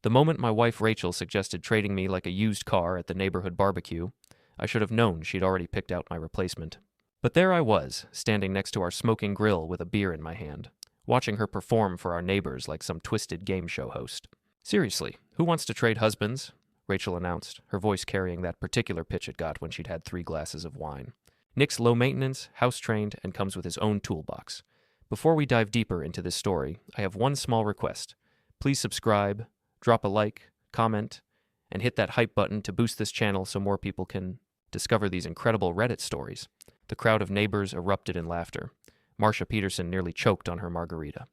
The moment my wife Rachel suggested trading me like a used car at the neighborhood barbecue, I should have known she'd already picked out my replacement. But there I was, standing next to our smoking grill with a beer in my hand, watching her perform for our neighbors like some twisted game show host. "Seriously, who wants to trade husbands?" Rachel announced, her voice carrying that particular pitch it got when she'd had 3 glasses of wine. "Nick's low maintenance, house-trained, and comes with his own toolbox. Before we dive deeper into this story, I have one small request. Please subscribe, drop a like, comment, and hit that hype button to boost this channel so more people can discover these incredible Reddit stories." The crowd of neighbors erupted in laughter. Marcia Peterson nearly choked on her margarita.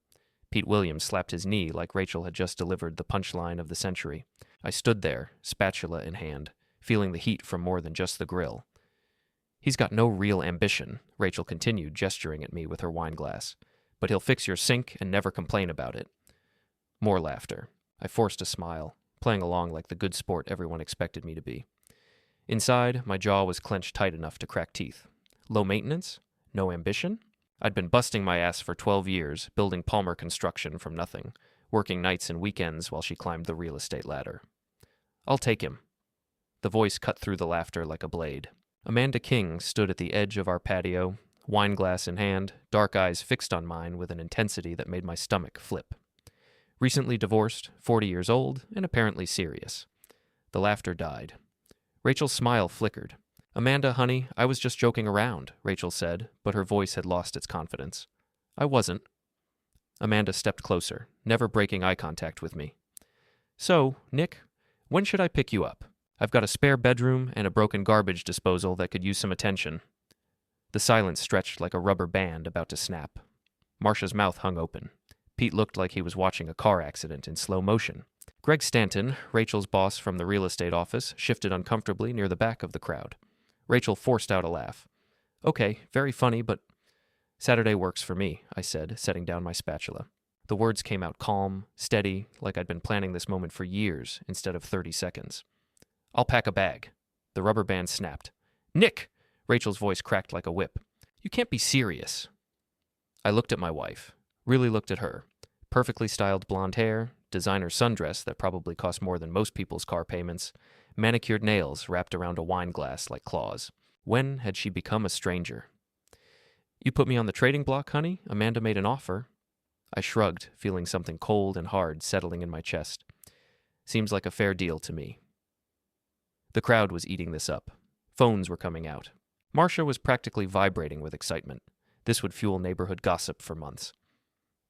Pete Williams slapped his knee like Rachel had just delivered the punchline of the century. I stood there, spatula in hand, feeling the heat from more than just the grill. "He's got no real ambition," Rachel continued, gesturing at me with her wine glass. "But he'll fix your sink and never complain about it." More laughter. I forced a smile, playing along like the good sport everyone expected me to be. Inside, my jaw was clenched tight enough to crack teeth. Low maintenance? No ambition? I'd been busting my ass for 12 years, building Palmer Construction from nothing, working nights and weekends while she climbed the real estate ladder. "I'll take him." The voice cut through the laughter like a blade. Amanda King stood at the edge of our patio, wine glass in hand, dark eyes fixed on mine with an intensity that made my stomach flip. Recently divorced, 40 years old, and apparently serious. The laughter died. Rachel's smile flickered. "Amanda, honey, I was just joking around," Rachel said, but her voice had lost its confidence. "I wasn't." Amanda stepped closer, never breaking eye contact with me. "So, Nick, when should I pick you up? I've got a spare bedroom and a broken garbage disposal that could use some attention." The silence stretched like a rubber band about to snap. Marcia's mouth hung open. Pete looked like he was watching a car accident in slow motion. Greg Stanton, Rachel's boss from the real estate office, shifted uncomfortably near the back of the crowd. Rachel forced out a laugh. "Okay, very funny, but Saturday works for me," I said, setting down my spatula. The words came out calm, steady, like I'd been planning this moment for years instead of 30 seconds. "I'll pack a bag." The rubber band snapped. "Nick!" Rachel's voice cracked like a whip. "You can't be serious." I looked at my wife, really looked at her. Perfectly styled blonde hair, designer sundress that probably cost more than most people's car payments, manicured nails wrapped around a wine glass like claws. When had she become a stranger? "You put me on the trading block, honey?" Amanda made an offer. I shrugged, feeling something cold and hard settling in my chest. "Seems like a fair deal to me." The crowd was eating this up. Phones were coming out. Marcia was practically vibrating with excitement. This would fuel neighborhood gossip for months.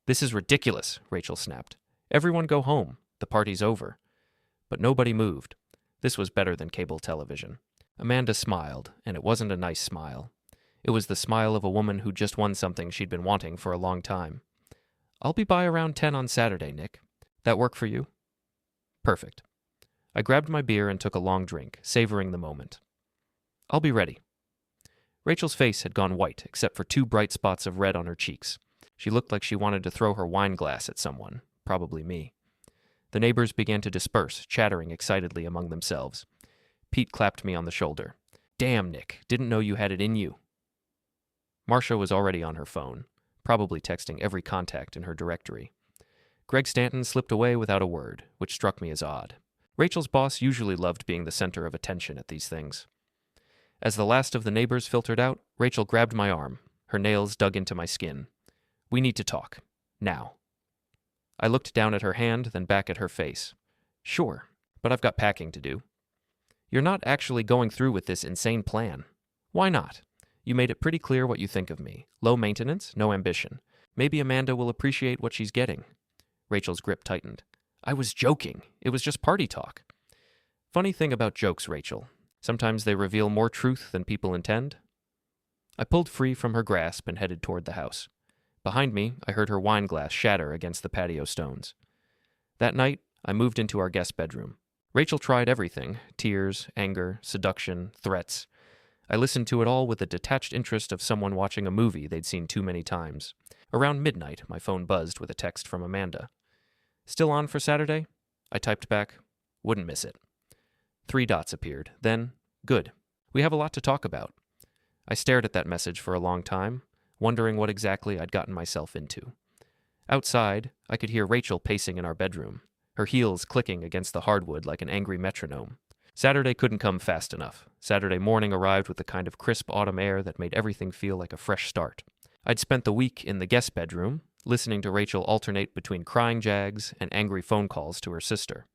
"This is ridiculous," Rachel snapped. "Everyone go home. The party's over." But nobody moved. This was better than cable television. Amanda smiled, and it wasn't a nice smile. It was the smile of a woman who just won something she'd been wanting for a long time. "I'll be by around 10 on Saturday, Nick. That work for you?" "Perfect." I grabbed my beer and took a long drink, savoring the moment. "I'll be ready." Rachel's face had gone white, except for 2 bright spots of red on her cheeks. She looked like she wanted to throw her wine glass at someone, probably me. The neighbors began to disperse, chattering excitedly among themselves. Pete clapped me on the shoulder. "Damn, Nick, didn't know you had it in you." Marcia was already on her phone, probably texting every contact in her directory. Greg Stanton slipped away without a word, which struck me as odd. Rachel's boss usually loved being the center of attention at these things. As the last of the neighbors filtered out, Rachel grabbed my arm. Her nails dug into my skin. "We need to talk. Now." I looked down at her hand, then back at her face. "Sure, but I've got packing to do." "You're not actually going through with this insane plan." "Why not? You made it pretty clear what you think of me. Low maintenance, no ambition. Maybe Amanda will appreciate what she's getting." Rachel's grip tightened. "I was joking. It was just party talk." Funny thing about jokes, Rachel. Sometimes they reveal more truth than people intend. I pulled free from her grasp and headed toward the house. Behind me, I heard her wine glass shatter against the patio stones. That night, I moved into our guest bedroom. Rachel tried everything: tears, anger, seduction, threats. I listened to it all with the detached interest of someone watching a movie they'd seen too many times. Around midnight, my phone buzzed with a text from Amanda. "Still on for Saturday?" I typed back, "Wouldn't miss it." 3 dots appeared. Then, "Good. We have a lot to talk about." I stared at that message for a long time, wondering what exactly I'd gotten myself into. Outside, I could hear Rachel pacing in our bedroom. her heels clicking against the hardwood like an angry metronome. Saturday couldn't come fast enough. Saturday morning arrived with the kind of crisp autumn air that made everything feel like a fresh start. I'd spent the week in the guest bedroom, listening to Rachel alternate between crying jags and angry phone calls to her sister.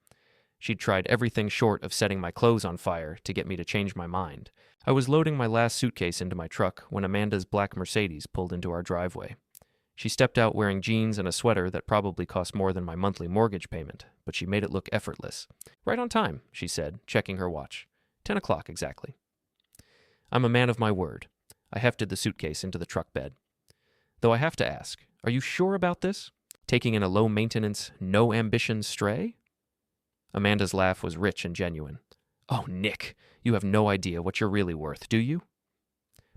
She'd tried everything short of setting my clothes on fire to get me to change my mind. I was loading my last suitcase into my truck when Amanda's black Mercedes pulled into our driveway. She stepped out wearing jeans and a sweater that probably cost more than my monthly mortgage payment, but she made it look effortless. "Right on time," she said, checking her watch. 10 o'clock exactly. I'm a man of my word. I hefted the suitcase into the truck bed. Though I have to ask, are you sure about this? Taking in a low-maintenance, no-ambition stray? Amanda's laugh was rich and genuine. "Oh, Nick, you have no idea what you're really worth, do you?"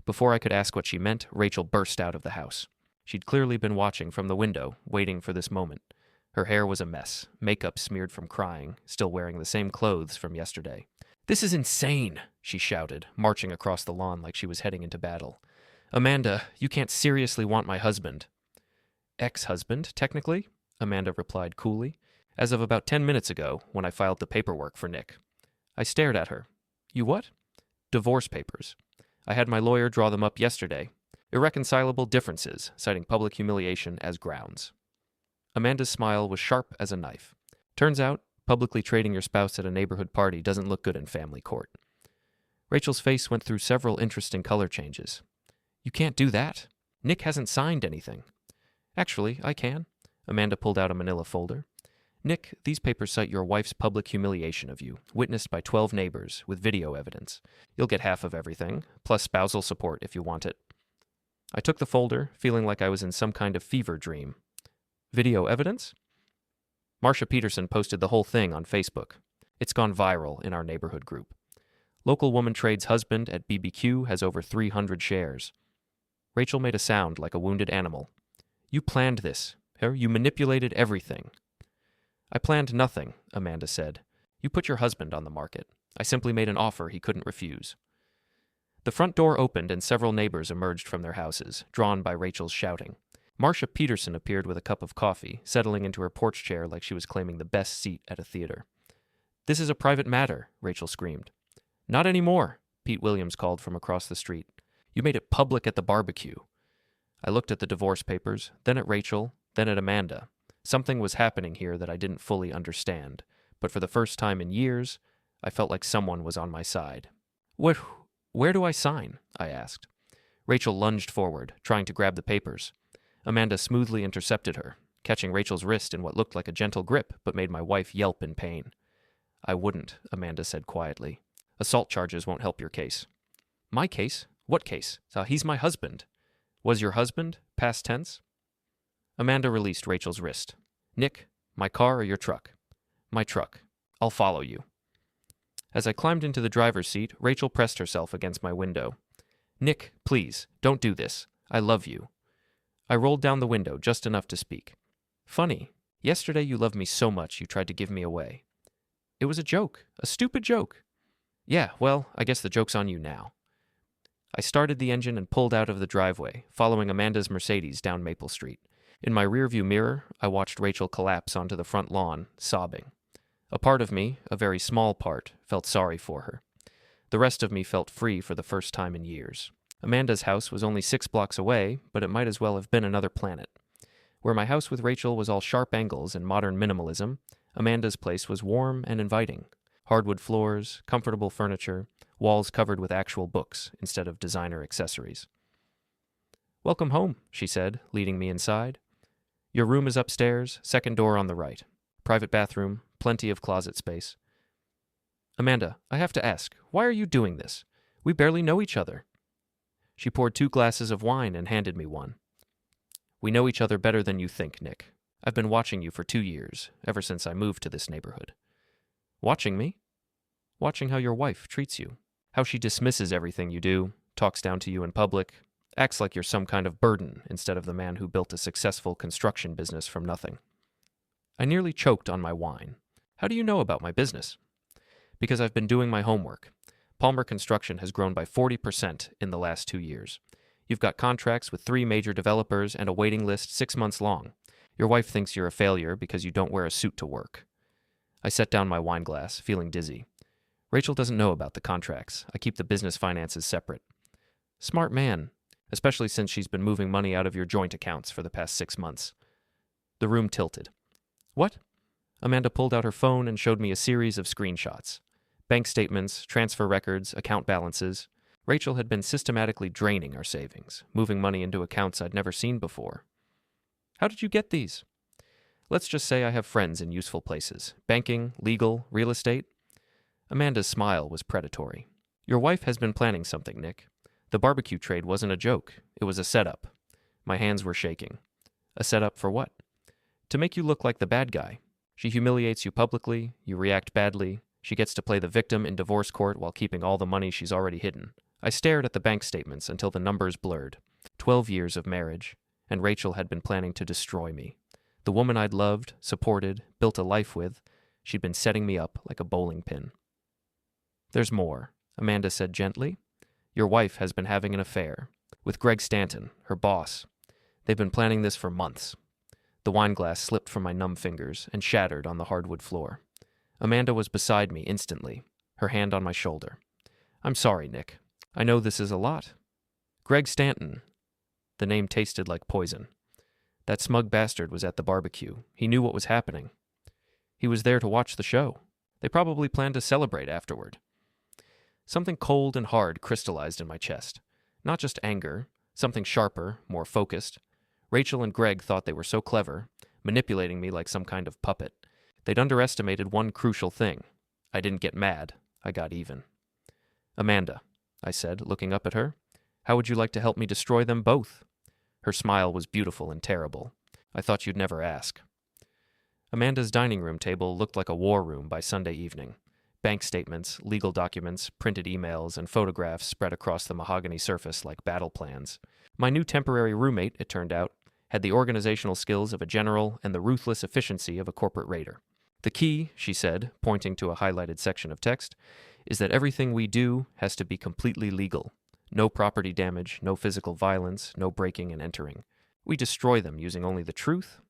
Before I could ask what she meant, Rachel burst out of the house. She'd clearly been watching from the window, waiting for this moment. Her hair was a mess, makeup smeared from crying, still wearing the same clothes from yesterday. "This is insane," she shouted, marching across the lawn like she was heading into battle. "Amanda, you can't seriously want my husband." "Ex-husband, technically," Amanda replied coolly, "as of about 10 minutes ago, when I filed the paperwork for Nick." I stared at her. "You what?" "Divorce papers. I had my lawyer draw them up yesterday. Irreconcilable differences, citing public humiliation as grounds." Amanda's smile was sharp as a knife. "Turns out, publicly trading your spouse at a neighborhood party doesn't look good in family court." Rachel's face went through several interesting color changes. "You can't do that. Nick hasn't signed anything." "Actually, I can." Amanda pulled out a manila folder. "Nick, these papers cite your wife's public humiliation of you, witnessed by 12 neighbors, with video evidence. You'll get half of everything, plus spousal support if you want it." I took the folder, feeling like I was in some kind of fever dream. "Video evidence?" Marcia Peterson posted the whole thing on Facebook. It's gone viral in our neighborhood group. Local woman trade's husband at BBQ has over 300 shares. Rachel made a sound like a wounded animal. "You planned this. You manipulated everything." "I planned nothing," Amanda said. "You put your husband on the market. I simply made an offer he couldn't refuse." The front door opened and several neighbors emerged from their houses, drawn by Rachel's shouting. Marcia Peterson appeared with a cup of coffee, settling into her porch chair like she was claiming the best seat at a theater. "This is a private matter," Rachel screamed. "Not anymore," Pete Williams called from across the street. "You made it public at the barbecue." I looked at the divorce papers, then at Rachel, then at Amanda. Something was happening here that I didn't fully understand, but for the first time in years, I felt like someone was on my side. Where do I sign?" I asked. Rachel lunged forward, trying to grab the papers. Amanda smoothly intercepted her, catching Rachel's wrist in what looked like a gentle grip but made my wife yelp in pain. "I wouldn't," Amanda said quietly. "Assault charges won't help your case." "My case? What case? He's my husband." "Was your husband? Past tense?" Amanda released Rachel's wrist. "Nick, my car or your truck?" "My truck. I'll follow you." As I climbed into the driver's seat, Rachel pressed herself against my window. "Nick, please, don't do this. I love you." I rolled down the window just enough to speak. "Funny. Yesterday you loved me so much you tried to give me away." "It was a joke. A stupid joke." "Yeah, well, I guess the joke's on you now." I started the engine and pulled out of the driveway, following Amanda's Mercedes down Maple Street. In my rearview mirror, I watched Rachel collapse onto the front lawn, sobbing. A part of me, a very small part, felt sorry for her. The rest of me felt free for the first time in years. Amanda's house was only 6 blocks away, but it might as well have been another planet. Where my house with Rachel was all sharp angles and modern minimalism, Amanda's place was warm and inviting. Hardwood floors, comfortable furniture, walls covered with actual books instead of designer accessories. "Welcome home," she said, leading me inside. "Your room is upstairs, second door on the right. Private bathroom, plenty of closet space." "Amanda, I have to ask, why are you doing this? We barely know each other." She poured 2 glasses of wine and handed me one. "We know each other better than you think, Nick. I've been watching you for 2 years, ever since I moved to this neighborhood." "Watching me?" "Watching how your wife treats you. How she dismisses everything you do, talks down to you in public, acts like you're some kind of burden instead of the man who built a successful construction business from nothing." I nearly choked on my wine. "How do you know about my business?" "Because I've been doing my homework. Palmer Construction has grown by 40% in the last 2 years. You've got contracts with 3 major developers and a waiting list 6 months long. Your wife thinks you're a failure because you don't wear a suit to work." I set down my wine glass, feeling dizzy. Rachel doesn't know about the contracts. I keep the business finances separate. Smart man, especially since she's been moving money out of your joint accounts for the past 6 months. The room tilted. What? Amanda pulled out her phone and showed me a series of screenshots. Bank statements, transfer records, account balances. Rachel had been systematically draining our savings, moving money into accounts I'd never seen before. How did you get these? Let's just say I have friends in useful places. Banking, legal, real estate. Amanda's smile was predatory. Your wife has been planning something, Nick. The barbecue trade wasn't a joke. It was a setup. My hands were shaking. A setup for what? To make you look like the bad guy. She humiliates you publicly, you react badly, she gets to play the victim in divorce court while keeping all the money she's already hidden. I stared at the bank statements until the numbers blurred. 12 years of marriage, and Rachel had been planning to destroy me. The woman I'd loved, supported, built a life with, she'd been setting me up like a bowling pin. There's more, Amanda said gently. Your wife has been having an affair with Greg Stanton, her boss. They've been planning this for months. The wine glass slipped from my numb fingers and shattered on the hardwood floor. Amanda was beside me instantly, her hand on my shoulder. I'm sorry, Nick. I know this is a lot. Greg Stanton. The name tasted like poison. That smug bastard was at the barbecue. He knew what was happening. He was there to watch the show. They probably planned to celebrate afterward. Something cold and hard crystallized in my chest. Not just anger, something sharper, more focused. Rachel and Greg thought they were so clever, manipulating me like some kind of puppet. They'd underestimated one crucial thing. I didn't get mad. I got even. Amanda, I said, looking up at her, how would you like to help me destroy them both? Her smile was beautiful and terrible. I thought you'd never ask. Amanda's dining room table looked like a war room by Sunday evening. Bank statements, legal documents, printed emails, and photographs spread across the mahogany surface like battle plans. My new temporary roommate, it turned out, had the organizational skills of a general and the ruthless efficiency of a corporate raider. The key, she said, pointing to a highlighted section of text, is that everything we do has to be completely legal. No property damage, no physical violence, no breaking and entering. We destroy them using only the truth.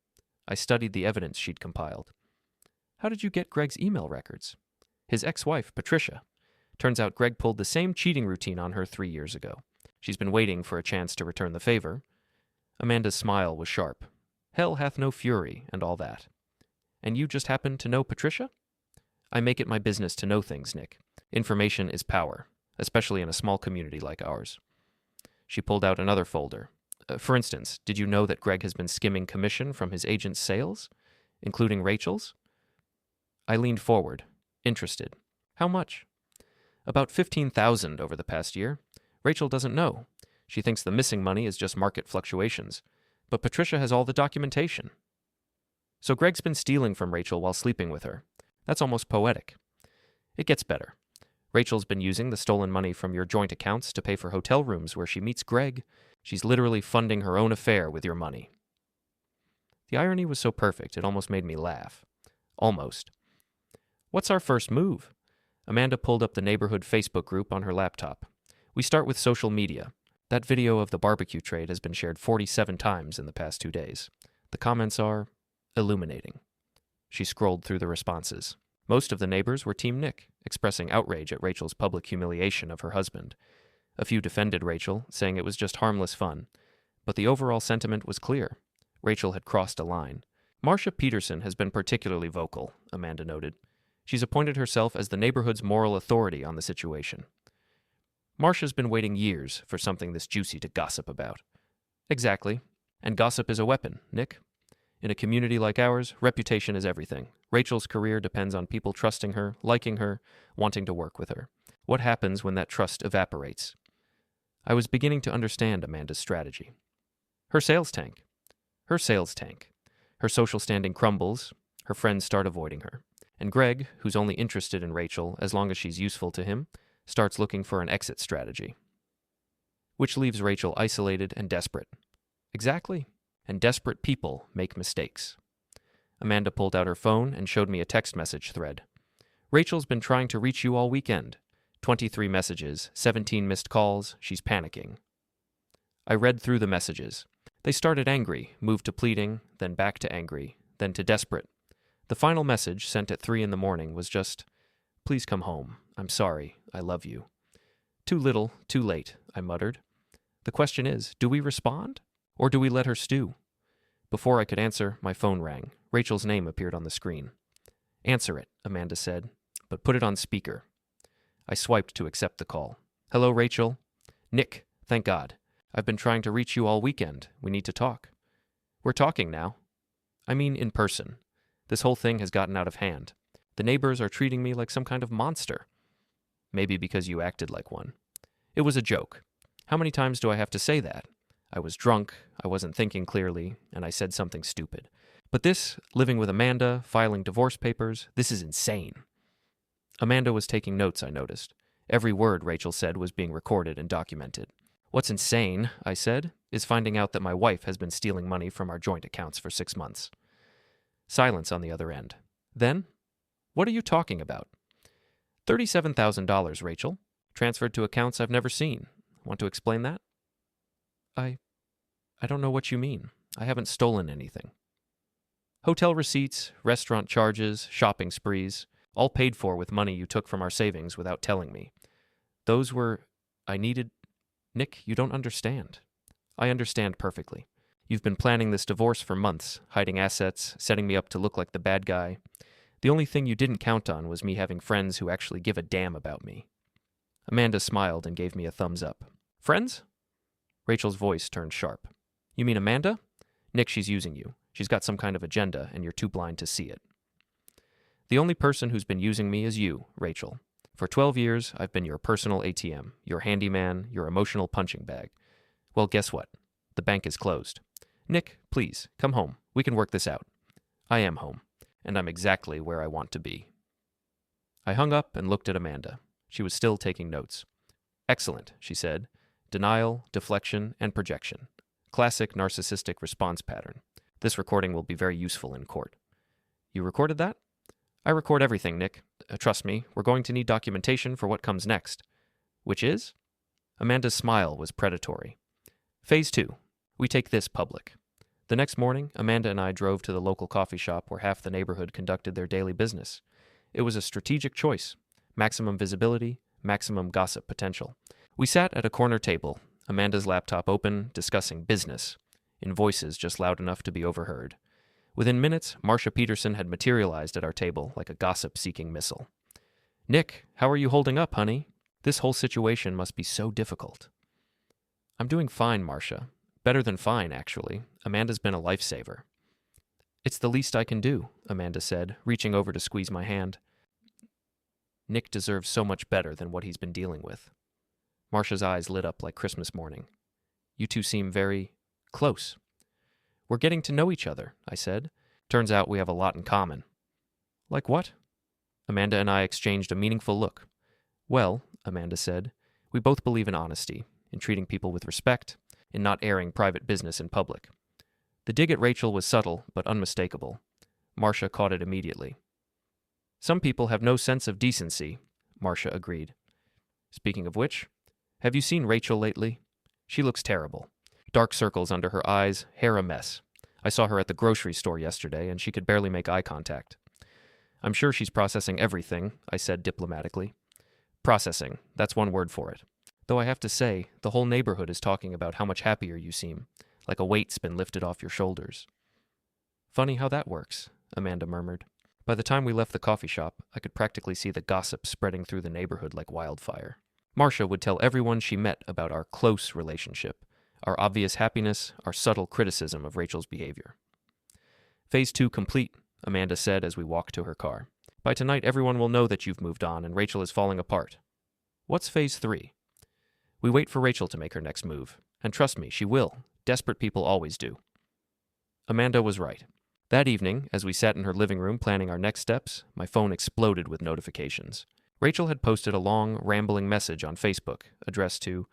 I studied the evidence she'd compiled. How did you get Greg's email records? His ex-wife, Patricia. Turns out Greg pulled the same cheating routine on her 3 years ago. She's been waiting for a chance to return the favor. Amanda's smile was sharp. Hell hath no fury, and all that. And you just happen to know Patricia? I make it my business to know things, Nick. Information is power, especially in a small community like ours. She pulled out another folder. For instance, did you know that Greg has been skimming commission from his agent's sales, including Rachel's? I leaned forward, interested. How much? About $15,000 over the past year. Rachel doesn't know. She thinks the missing money is just market fluctuations. But Patricia has all the documentation. So Greg's been stealing from Rachel while sleeping with her. That's almost poetic. It gets better. Rachel's been using the stolen money from your joint accounts to pay for hotel rooms where she meets Greg. She's literally funding her own affair with your money. The irony was so perfect, it almost made me laugh. Almost. What's our first move? Amanda pulled up the neighborhood Facebook group on her laptop. We start with social media. That video of the barbecue trade has been shared 47 times in the past 2 days. The comments are illuminating. She scrolled through the responses. Most of the neighbors were Team Nick, expressing outrage at Rachel's public humiliation of her husband. A few defended Rachel, saying it was just harmless fun. But the overall sentiment was clear. Rachel had crossed a line. Marcia Peterson has been particularly vocal, Amanda noted. She's appointed herself as the neighborhood's moral authority on the situation. Marcia's been waiting years for something this juicy to gossip about. Exactly. And gossip is a weapon, Nick. In a community like ours, reputation is everything. Rachel's career depends on people trusting her, liking her, wanting to work with her. What happens when that trust evaporates? I was beginning to understand Amanda's strategy. Her sales tank. Her sales tank. Her social standing crumbles. Her friends start avoiding her. And Greg, who's only interested in Rachel as long as she's useful to him, starts looking for an exit strategy. Which leaves Rachel isolated and desperate. Exactly. And desperate people make mistakes. Amanda pulled out her phone and showed me a text message thread. Rachel's been trying to reach you all weekend. 23 messages, 17 missed calls, she's panicking. I read through the messages. They started angry, moved to pleading, then back to angry, then to desperate. The final message, sent at 3 in the morning, was just, "Please come home. I'm sorry. I love you." "Too little, too late," I muttered. The question is, do we respond? Or do we let her stew? Before I could answer, my phone rang. Rachel's name appeared on the screen. "Answer it," Amanda said, "but put it on speaker." I swiped to accept the call. "Hello, Rachel." "Nick, thank God. I've been trying to reach you all weekend. We need to talk." "We're talking now." "I mean in person. This whole thing has gotten out of hand. The neighbors are treating me like some kind of monster." "Maybe because you acted like one." "It was a joke. How many times do I have to say that? I was drunk, I wasn't thinking clearly, and I said something stupid. But this, living with Amanda, filing divorce papers, this is insane." Amanda was taking notes, I noticed. Every word Rachel said was being recorded and documented. "What's insane," I said, "is finding out that my wife has been stealing money from our joint accounts for 6 months." Silence on the other end. "Then? What are you talking about?" $37,000, Rachel. Transferred to accounts I've never seen. Want to explain that?" I don't know what you mean. I haven't stolen anything." "Hotel receipts, restaurant charges, shopping sprees, all paid for with money you took from our savings without telling me. Those were... I needed... Nick, you don't understand." "I understand perfectly. You've been planning this divorce for months, hiding assets, setting me up to look like the bad guy. The only thing you didn't count on was me having friends who actually give a damn about me." Amanda smiled and gave me a thumbs up. "Friends?" Rachel's voice turned sharp. "You mean Amanda? Nick, she's using you. She's got some kind of agenda, and you're too blind to see it." "The only person who's been using me is you, Rachel. For 12 years, I've been your personal ATM, your handyman, your emotional punching bag. Well, guess what? The bank is closed. Nick, please, come home. We can work this out. I am home, and I'm exactly where I want to be." I hung up and looked at Amanda. She was still taking notes. "Excellent," she said. "Denial, deflection, and projection. Classic narcissistic response pattern. This recording will be very useful in court." "You recorded that?" "I record everything, Nick. Trust me, we're going to need documentation for what comes next." "Which is?" Amanda's smile was predatory. "Phase 2. We take this public." The next morning, Amanda and I drove to the local coffee shop where half the neighborhood conducted their daily business. It was a strategic choice. Maximum visibility, maximum gossip potential. We sat at a corner table, Amanda's laptop open, discussing business, in voices just loud enough to be overheard. Within minutes, Marcia Peterson had materialized at our table like a gossip-seeking missile. "Nick, how are you holding up, honey? This whole situation must be so difficult." "I'm doing fine, Marcia. Better than fine, actually. Amanda's been a lifesaver." "It's the least I can do," Amanda said, reaching over to squeeze my hand. "Nick deserves so much better than what he's been dealing with." Marcia's eyes lit up like Christmas morning. "You two seem very close." "We're getting to know each other," I said. "Turns out we have a lot in common." "Like what?" Amanda and I exchanged a meaningful look. "Well," Amanda said, "we both believe in honesty, in treating people with respect, in not airing private business in public." The dig at Rachel was subtle but unmistakable. Marcia caught it immediately. "Some people have no sense of decency," Marcia agreed. "Speaking of which, have you seen Rachel lately? She looks terrible. Dark circles under her eyes, hair a mess. I saw her at the grocery store yesterday, and she could barely make eye contact." "I'm sure she's processing everything," I said diplomatically. "Processing, that's one word for it. Though I have to say, the whole neighborhood is talking about how much happier you seem, like a weight's been lifted off your shoulders." "Funny how that works," Amanda murmured. By the time we left the coffee shop, I could practically see the gossip spreading through the neighborhood like wildfire. Marcia would tell everyone she met about our close relationship, our obvious happiness, our subtle criticism of Rachel's behavior. "Phase 2 complete," Amanda said as we walked to her car. "By tonight, everyone will know that you've moved on and Rachel is falling apart." "What's Phase 3? "We wait for Rachel to make her next move. And trust me, she will. Desperate people always do." Amanda was right. That evening, as we sat in her living room planning our next steps, my phone exploded with notifications. Rachel had posted a long, rambling message on Facebook addressed to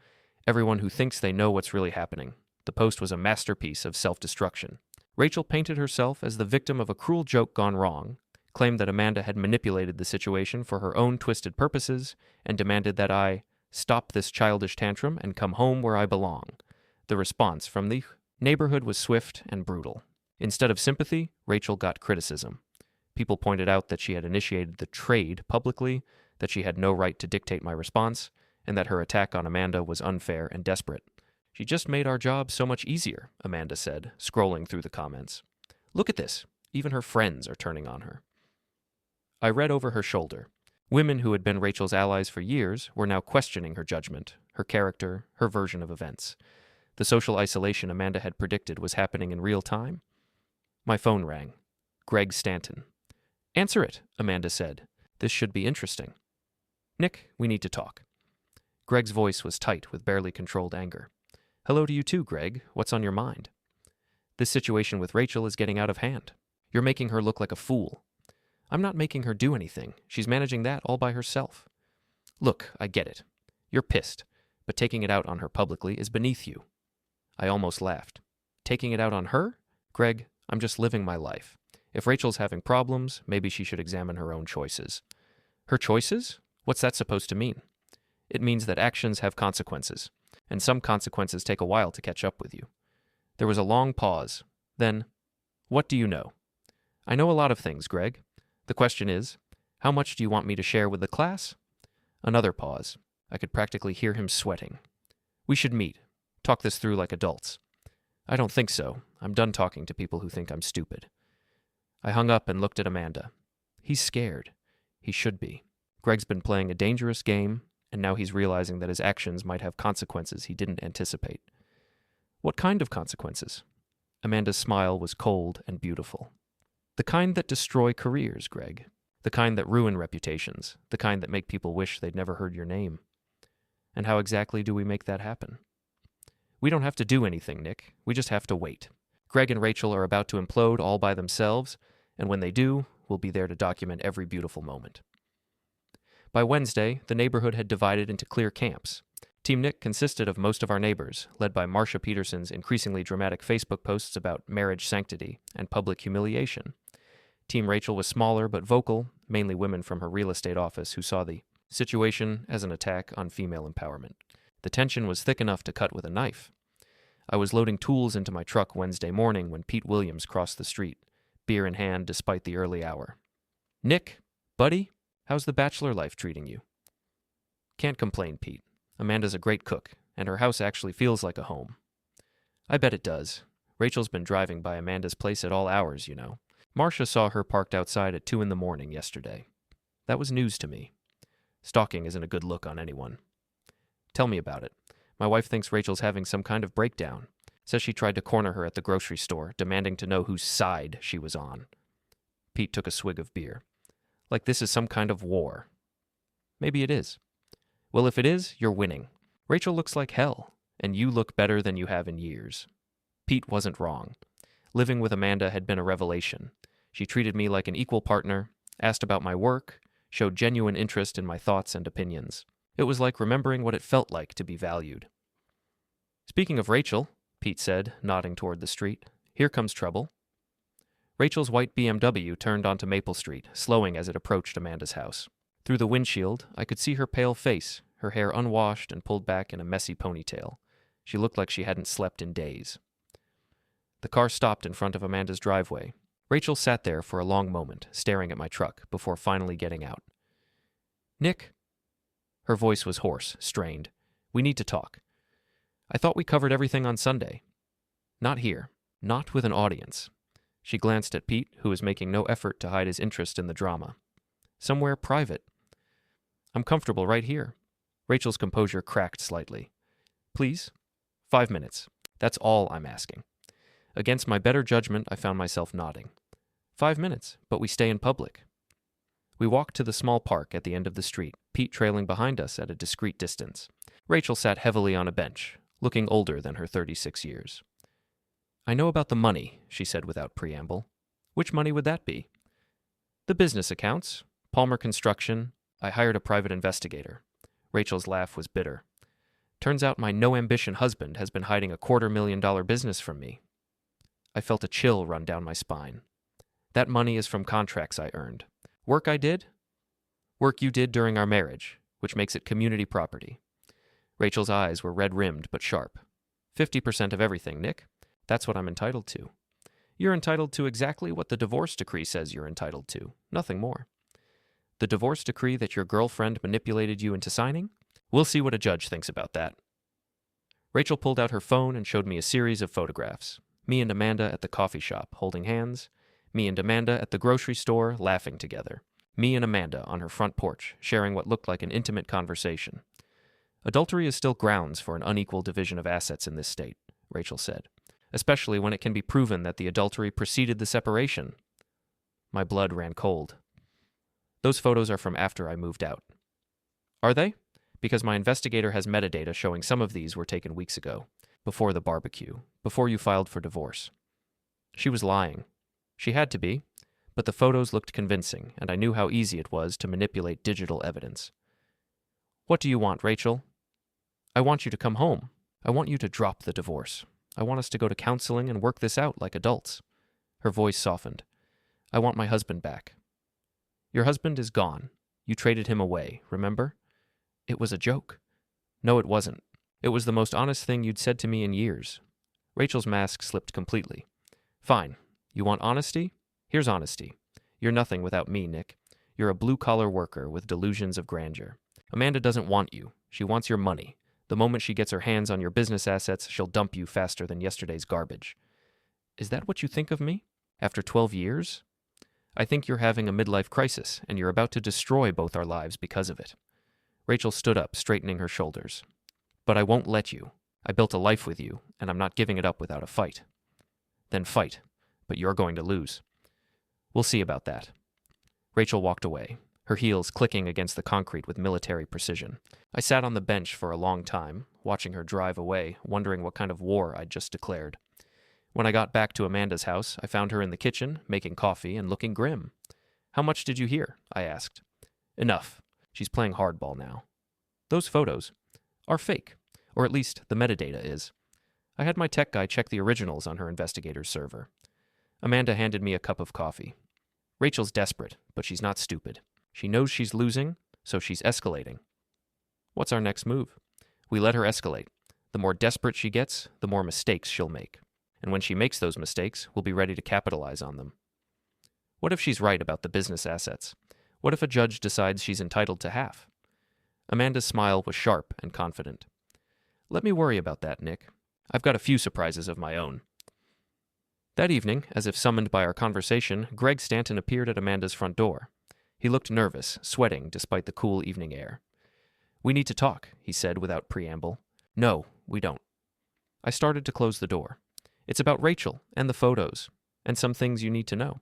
everyone who thinks they know what's really happening. The post was a masterpiece of self-destruction. Rachel painted herself as the victim of a cruel joke gone wrong, claimed that Amanda had manipulated the situation for her own twisted purposes, and demanded that I stop this childish tantrum and come home where I belong. The response from the neighborhood was swift and brutal. Instead of sympathy, Rachel got criticism. People pointed out that she had initiated the trade publicly, that she had no right to dictate my response, and that her attack on Amanda was unfair and desperate. She just made our job so much easier, Amanda said, scrolling through the comments. Look at this. Even her friends are turning on her. I read over her shoulder. Women who had been Rachel's allies for years were now questioning her judgment, her character, her version of events. The social isolation Amanda had predicted was happening in real time. My phone rang. Greg Stanton. Answer it, Amanda said. This should be interesting. Nick, we need to talk. Greg's voice was tight with barely controlled anger. Hello to you too, Greg. What's on your mind? This situation with Rachel is getting out of hand. You're making her look like a fool. I'm not making her do anything. She's managing that all by herself. Look, I get it. You're pissed, but taking it out on her publicly is beneath you. I almost laughed. Taking it out on her? Greg, I'm just living my life. If Rachel's having problems, maybe she should examine her own choices. Her choices? What's that supposed to mean? It means that actions have consequences, and some consequences take a while to catch up with you. There was a long pause. Then, what do you know? I know a lot of things, Greg. The question is, how much do you want me to share with the class? Another pause. I could practically hear him sweating. We should meet. Talk this through like adults. I don't think so. I'm done talking to people who think I'm stupid. I hung up and looked at Amanda. He's scared. He should be. Greg's been playing a dangerous game, and now he's realizing that his actions might have consequences he didn't anticipate. What kind of consequences? Amanda's smile was cold and beautiful. The kind that destroy careers, Greg. The kind that ruin reputations. The kind that make people wish they'd never heard your name. And how exactly do we make that happen? We don't have to do anything, Nick. We just have to wait. Greg and Rachel are about to implode all by themselves, and when they do, we'll be there to document every beautiful moment. By Wednesday, the neighborhood had divided into clear camps. Team Nick consisted of most of our neighbors, led by Marcia Peterson's increasingly dramatic Facebook posts about marriage sanctity and public humiliation. Team Rachel was smaller but vocal, mainly women from her real estate office who saw the situation as an attack on female empowerment. The tension was thick enough to cut with a knife. I was loading tools into my truck Wednesday morning when Pete Williams crossed the street, beer in hand despite the early hour. Nick, buddy, how's the bachelor life treating you? Can't complain, Pete. Amanda's a great cook, and her house actually feels like a home. I bet it does. Rachel's been driving by Amanda's place at all hours, you know. Marcia saw her parked outside at 2 a.m. yesterday. That was news to me. Stalking isn't a good look on anyone. Tell me about it. My wife thinks Rachel's having some kind of breakdown. Says she tried to corner her at the grocery store, demanding to know whose side she was on. Pete took a swig of beer. Like this is some kind of war. Maybe it is. Well, if it is, you're winning. Rachel looks like hell, and you look better than you have in years. Pete wasn't wrong. Living with Amanda had been a revelation. She treated me like an equal partner, asked about my work, showed genuine interest in my thoughts and opinions. It was like remembering what it felt like to be valued. Speaking of Rachel, Pete said, nodding toward the street, here comes trouble. Rachel's white BMW turned onto Maple Street, slowing as it approached Amanda's house. Through the windshield, I could see her pale face, her hair unwashed and pulled back in a messy ponytail. She looked like she hadn't slept in days. The car stopped in front of Amanda's driveway. Rachel sat there for a long moment, staring at my truck, before finally getting out. Nick? Her voice was hoarse, strained. We need to talk. I thought we covered everything on Sunday. Not here. Not with an audience. She glanced at Pete, who was making no effort to hide his interest in the drama. Somewhere private. I'm comfortable right here. Rachel's composure cracked slightly. Please? 5 minutes. That's all I'm asking. Against my better judgment, I found myself nodding. 5 minutes, but we stay in public. We walked to the small park at the end of the street, Pete trailing behind us at a discreet distance. Rachel sat heavily on a bench, looking older than her 36 years. I know about the money, she said without preamble. Which money would that be? The business accounts. Palmer Construction. I hired a private investigator. Rachel's laugh was bitter. Turns out my no-ambition husband has been hiding a $250,000 business from me. I felt a chill run down my spine. That money is from contracts I earned. Work I did? Work you did during our marriage, which makes it community property. Rachel's eyes were red-rimmed but sharp. 50% of everything, Nick. That's what I'm entitled to. You're entitled to exactly what the divorce decree says you're entitled to, nothing more. The divorce decree that your girlfriend manipulated you into signing? We'll see what a judge thinks about that. Rachel pulled out her phone and showed me a series of photographs. Me and Amanda at the coffee shop, holding hands. Me and Amanda at the grocery store, laughing together. Me and Amanda on her front porch, sharing what looked like an intimate conversation. Adultery is still grounds for an unequal division of assets in this state, Rachel said, especially when it can be proven that the adultery preceded the separation. My blood ran cold. Those photos are from after I moved out. Are they? Because my investigator has metadata showing some of these were taken weeks ago, before the barbecue, before you filed for divorce. She was lying. She had to be, but the photos looked convincing, and I knew how easy it was to manipulate digital evidence. What do you want, Rachel? I want you to come home. I want you to drop the divorce. I want us to go to counseling and work this out like adults. Her voice softened. I want my husband back. Your husband is gone. You traded him away, remember? It was a joke. No, it wasn't. It was the most honest thing you'd said to me in years. Rachel's mask slipped completely. Fine. You want honesty? Here's honesty. You're nothing without me, Nick. You're a blue-collar worker with delusions of grandeur. Amanda doesn't want you. She wants your money. The moment she gets her hands on your business assets, she'll dump you faster than yesterday's garbage. Is that what you think of me? After 12 years? I think you're having a midlife crisis, and you're about to destroy both our lives because of it. Rachel stood up, straightening her shoulders. But I won't let you. I built a life with you, and I'm not giving it up without a fight. Then fight, but you're going to lose. We'll see about that. Rachel walked away, her heels clicking against the concrete with military precision. I sat on the bench for a long time, watching her drive away, wondering what kind of war I'd just declared. When I got back to Amanda's house, I found her in the kitchen, making coffee and looking grim. How much did you hear? I asked. Enough. She's playing hardball now. Those photos are fake, or at least the metadata is. I had my tech guy check the originals on her investigator's server. Amanda handed me a cup of coffee. Rachel's desperate, but she's not stupid. She knows she's losing, so she's escalating. What's our next move? We let her escalate. The more desperate she gets, the more mistakes she'll make. And when she makes those mistakes, we'll be ready to capitalize on them. What if she's right about the business assets? What if a judge decides she's entitled to half? Amanda's smile was sharp and confident. Let me worry about that, Nick. I've got a few surprises of my own. That evening, as if summoned by our conversation, Greg Stanton appeared at Amanda's front door. He looked nervous, sweating despite the cool evening air. We need to talk, he said without preamble. No, we don't. I started to close the door. It's about Rachel and the photos, and some things you need to know.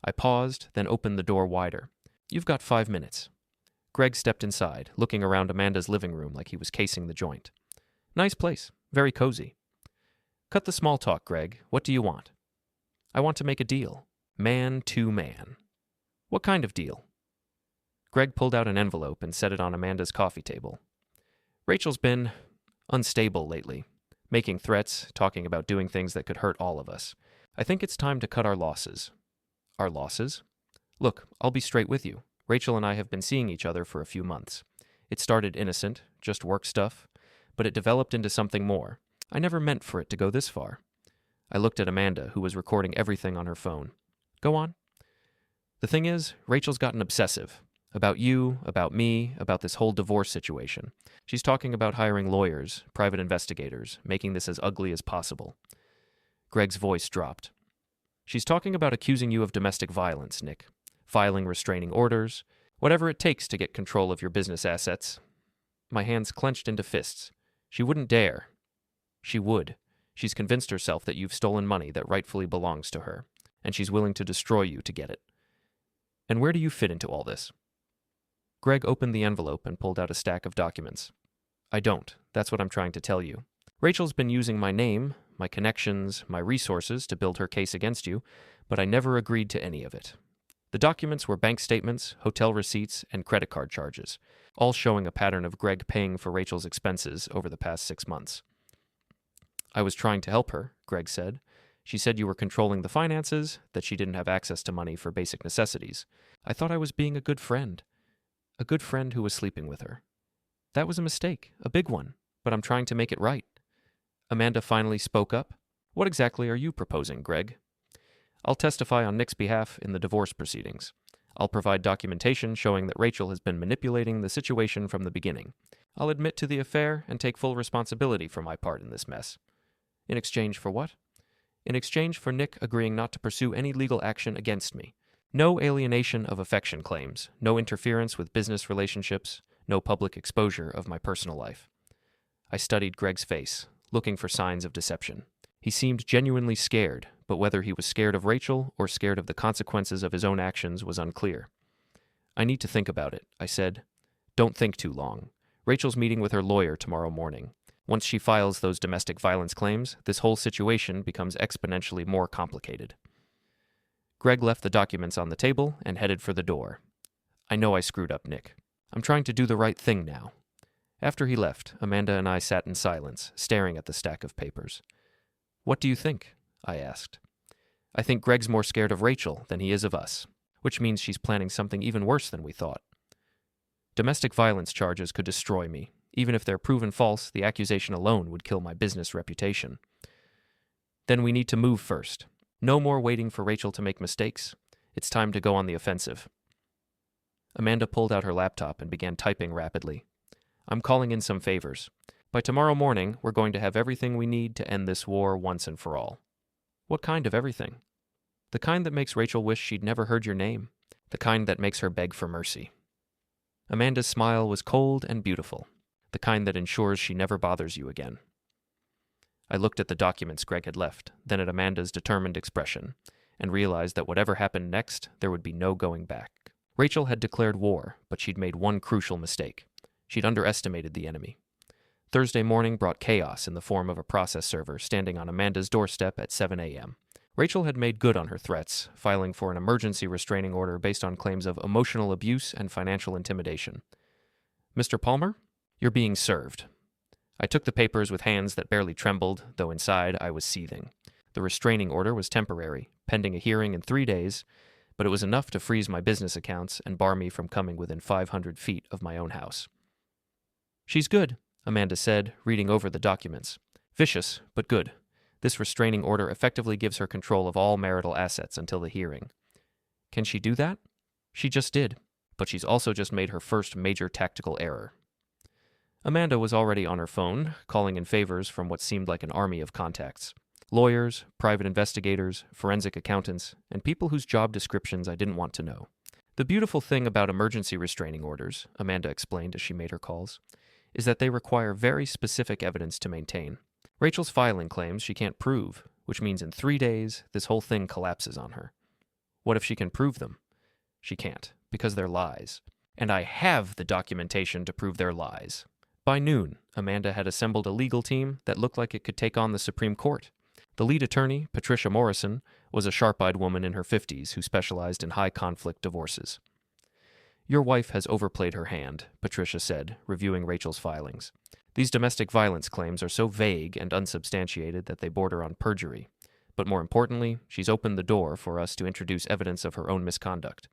I paused, then opened the door wider. You've got 5 minutes. Greg stepped inside, looking around Amanda's living room like he was casing the joint. Nice place, very cozy. Cut the small talk, Greg. What do you want? I want to make a deal. Man to man. What kind of deal? Greg pulled out an envelope and set it on Amanda's coffee table. Rachel's been unstable lately, making threats, talking about doing things that could hurt all of us. I think it's time to cut our losses. Our losses? Look, I'll be straight with you. Rachel and I have been seeing each other for a few months. It started innocent, just work stuff, but it developed into something more. I never meant for it to go this far. I looked at Amanda, who was recording everything on her phone. Go on. The thing is, Rachel's gotten obsessive. About you, about me, about this whole divorce situation. She's talking about hiring lawyers, private investigators, making this as ugly as possible. Greg's voice dropped. She's talking about accusing you of domestic violence, Nick. Filing restraining orders, whatever it takes to get control of your business assets. My hands clenched into fists. She wouldn't dare. She would. She's convinced herself that you've stolen money that rightfully belongs to her, and she's willing to destroy you to get it. And where do you fit into all this? Greg opened the envelope and pulled out a stack of documents. I don't. That's what I'm trying to tell you. Rachel's been using my name, my connections, my resources to build her case against you, but I never agreed to any of it. The documents were bank statements, hotel receipts, and credit card charges, all showing a pattern of Greg paying for Rachel's expenses over the past 6 months. I was trying to help her, Greg said. She said you were controlling the finances, that she didn't have access to money for basic necessities. I thought I was being a good friend. A good friend who was sleeping with her. That was a mistake, a big one, but I'm trying to make it right. Amanda finally spoke up. What exactly are you proposing, Greg? I'll testify on Nick's behalf in the divorce proceedings. I'll provide documentation showing that Rachel has been manipulating the situation from the beginning. I'll admit to the affair and take full responsibility for my part in this mess. In exchange for what? In exchange for Nick agreeing not to pursue any legal action against me. No alienation of affection claims, no interference with business relationships, no public exposure of my personal life. I studied Greg's face, looking for signs of deception. He seemed genuinely scared, but whether he was scared of Rachel or scared of the consequences of his own actions was unclear. I need to think about it, I said. Don't think too long. Rachel's meeting with her lawyer tomorrow morning. Once she files those domestic violence claims, this whole situation becomes exponentially more complicated. Greg left the documents on the table and headed for the door. I know I screwed up, Nick. I'm trying to do the right thing now. After he left, Amanda and I sat in silence, staring at the stack of papers. What do you think? I asked. I think Greg's more scared of Rachel than he is of us, which means she's planning something even worse than we thought. Domestic violence charges could destroy me. Even if they're proven false, the accusation alone would kill my business reputation. Then we need to move first. No more waiting for Rachel to make mistakes. It's time to go on the offensive. Amanda pulled out her laptop and began typing rapidly. I'm calling in some favors. By tomorrow morning, we're going to have everything we need to end this war once and for all. What kind of everything? The kind that makes Rachel wish she'd never heard your name. The kind that makes her beg for mercy. Amanda's smile was cold and beautiful. The kind that ensures she never bothers you again. I looked at the documents Greg had left, then at Amanda's determined expression, and realized that whatever happened next, there would be no going back. Rachel had declared war, but she'd made one crucial mistake. She'd underestimated the enemy. Thursday morning brought chaos in the form of a process server standing on Amanda's doorstep at 7 a.m. Rachel had made good on her threats, filing for an emergency restraining order based on claims of emotional abuse and financial intimidation. Mr. Palmer, you're being served. I took the papers with hands that barely trembled, though inside I was seething. The restraining order was temporary, pending a hearing in 3 days, but it was enough to freeze my business accounts and bar me from coming within 500 feet of my own house. She's good, Amanda said, reading over the documents. Vicious, but good. This restraining order effectively gives her control of all marital assets until the hearing. Can she do that? She just did, but she's also just made her first major tactical error. Amanda was already on her phone, calling in favors from what seemed like an army of contacts. Lawyers, private investigators, forensic accountants, and people whose job descriptions I didn't want to know. The beautiful thing about emergency restraining orders, Amanda explained as she made her calls, is that they require very specific evidence to maintain. Rachel's filing claims she can't prove, which means in 3 days, this whole thing collapses on her. What if she can prove them? She can't, because they're lies. And I have the documentation to prove they're lies. By noon, Amanda had assembled a legal team that looked like it could take on the Supreme Court. The lead attorney, Patricia Morrison, was a sharp-eyed woman in her 50s who specialized in high-conflict divorces. Your wife has overplayed her hand, Patricia said, reviewing Rachel's filings. These domestic violence claims are so vague and unsubstantiated that they border on perjury. But more importantly, she's opened the door for us to introduce evidence of her own misconduct.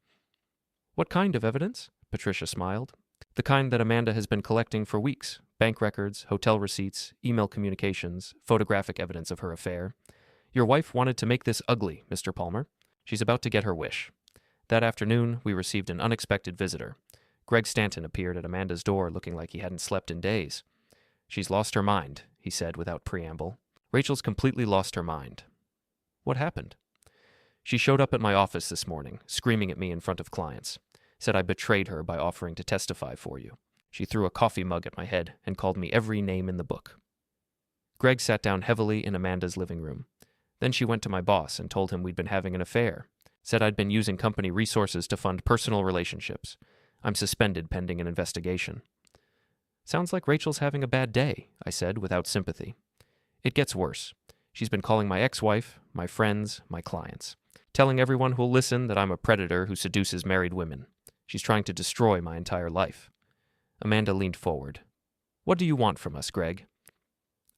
What kind of evidence? Patricia smiled. The kind that Amanda has been collecting for weeks. Bank records, hotel receipts, email communications, photographic evidence of her affair. Your wife wanted to make this ugly, Mr. Palmer. She's about to get her wish. That afternoon, we received an unexpected visitor. Greg Stanton appeared at Amanda's door looking like he hadn't slept in days. She's lost her mind, he said without preamble. Rachel's completely lost her mind. What happened? She showed up at my office this morning, screaming at me in front of clients. Said I betrayed her by offering to testify for you. She threw a coffee mug at my head and called me every name in the book. Greg sat down heavily in Amanda's living room. Then she went to my boss and told him we'd been having an affair. Said I'd been using company resources to fund personal relationships. I'm suspended pending an investigation. Sounds like Rachel's having a bad day, I said without sympathy. It gets worse. She's been calling my ex-wife, my friends, my clients. Telling everyone who'll listen that I'm a predator who seduces married women. She's trying to destroy my entire life. Amanda leaned forward. What do you want from us, Greg?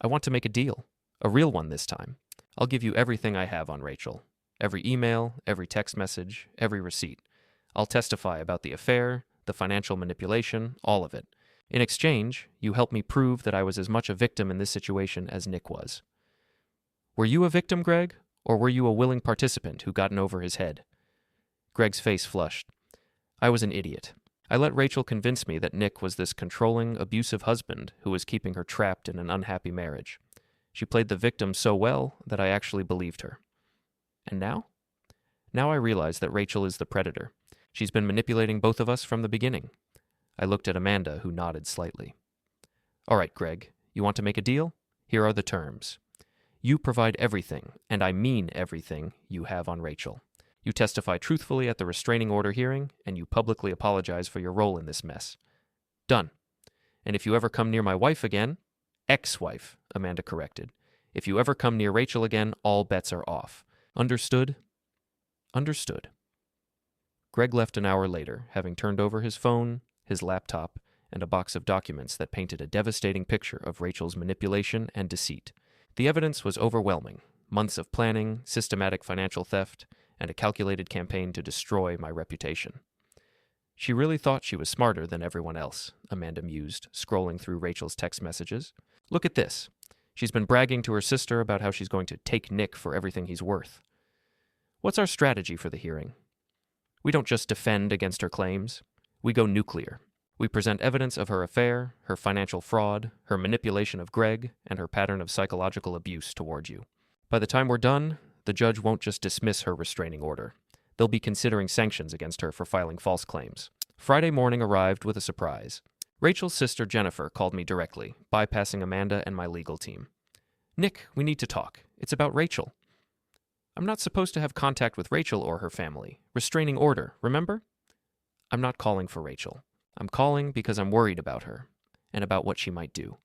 I want to make a deal. A real one this time. I'll give you everything I have on Rachel. Every email, every text message, every receipt. I'll testify about the affair, the financial manipulation, all of it. In exchange, you help me prove that I was as much a victim in this situation as Nick was. Were you a victim, Greg, or were you a willing participant who got in over his head? Greg's face flushed. I was an idiot. I let Rachel convince me that Nick was this controlling, abusive husband who was keeping her trapped in an unhappy marriage. She played the victim so well that I actually believed her. And now? Now I realize that Rachel is the predator. She's been manipulating both of us from the beginning. I looked at Amanda, who nodded slightly. All right, Greg, you want to make a deal? Here are the terms. You provide everything, and I mean everything, you have on Rachel. You testify truthfully at the restraining order hearing, and you publicly apologize for your role in this mess. Done. And if you ever come near my wife again, ex-wife, Amanda corrected. If you ever come near Rachel again, all bets are off. Understood? Understood. Greg left an hour later, having turned over his phone, his laptop, and a box of documents that painted a devastating picture of Rachel's manipulation and deceit. The evidence was overwhelming. Months of planning, systematic financial theft, and a calculated campaign to destroy my reputation. She really thought she was smarter than everyone else, Amanda mused, scrolling through Rachel's text messages. Look at this. She's been bragging to her sister about how she's going to take Nick for everything he's worth. What's our strategy for the hearing? We don't just defend against her claims. We go nuclear. We present evidence of her affair, her financial fraud, her manipulation of Greg, and her pattern of psychological abuse toward you. By the time we're done, the judge won't just dismiss her restraining order. They'll be considering sanctions against her for filing false claims. Friday morning arrived with a surprise. Rachel's sister Jennifer called me directly, bypassing Amanda and my legal team. Nick, we need to talk. It's about Rachel. I'm not supposed to have contact with Rachel or her family. Restraining order, remember? I'm not calling for Rachel. I'm calling because I'm worried about her, and about what she might do.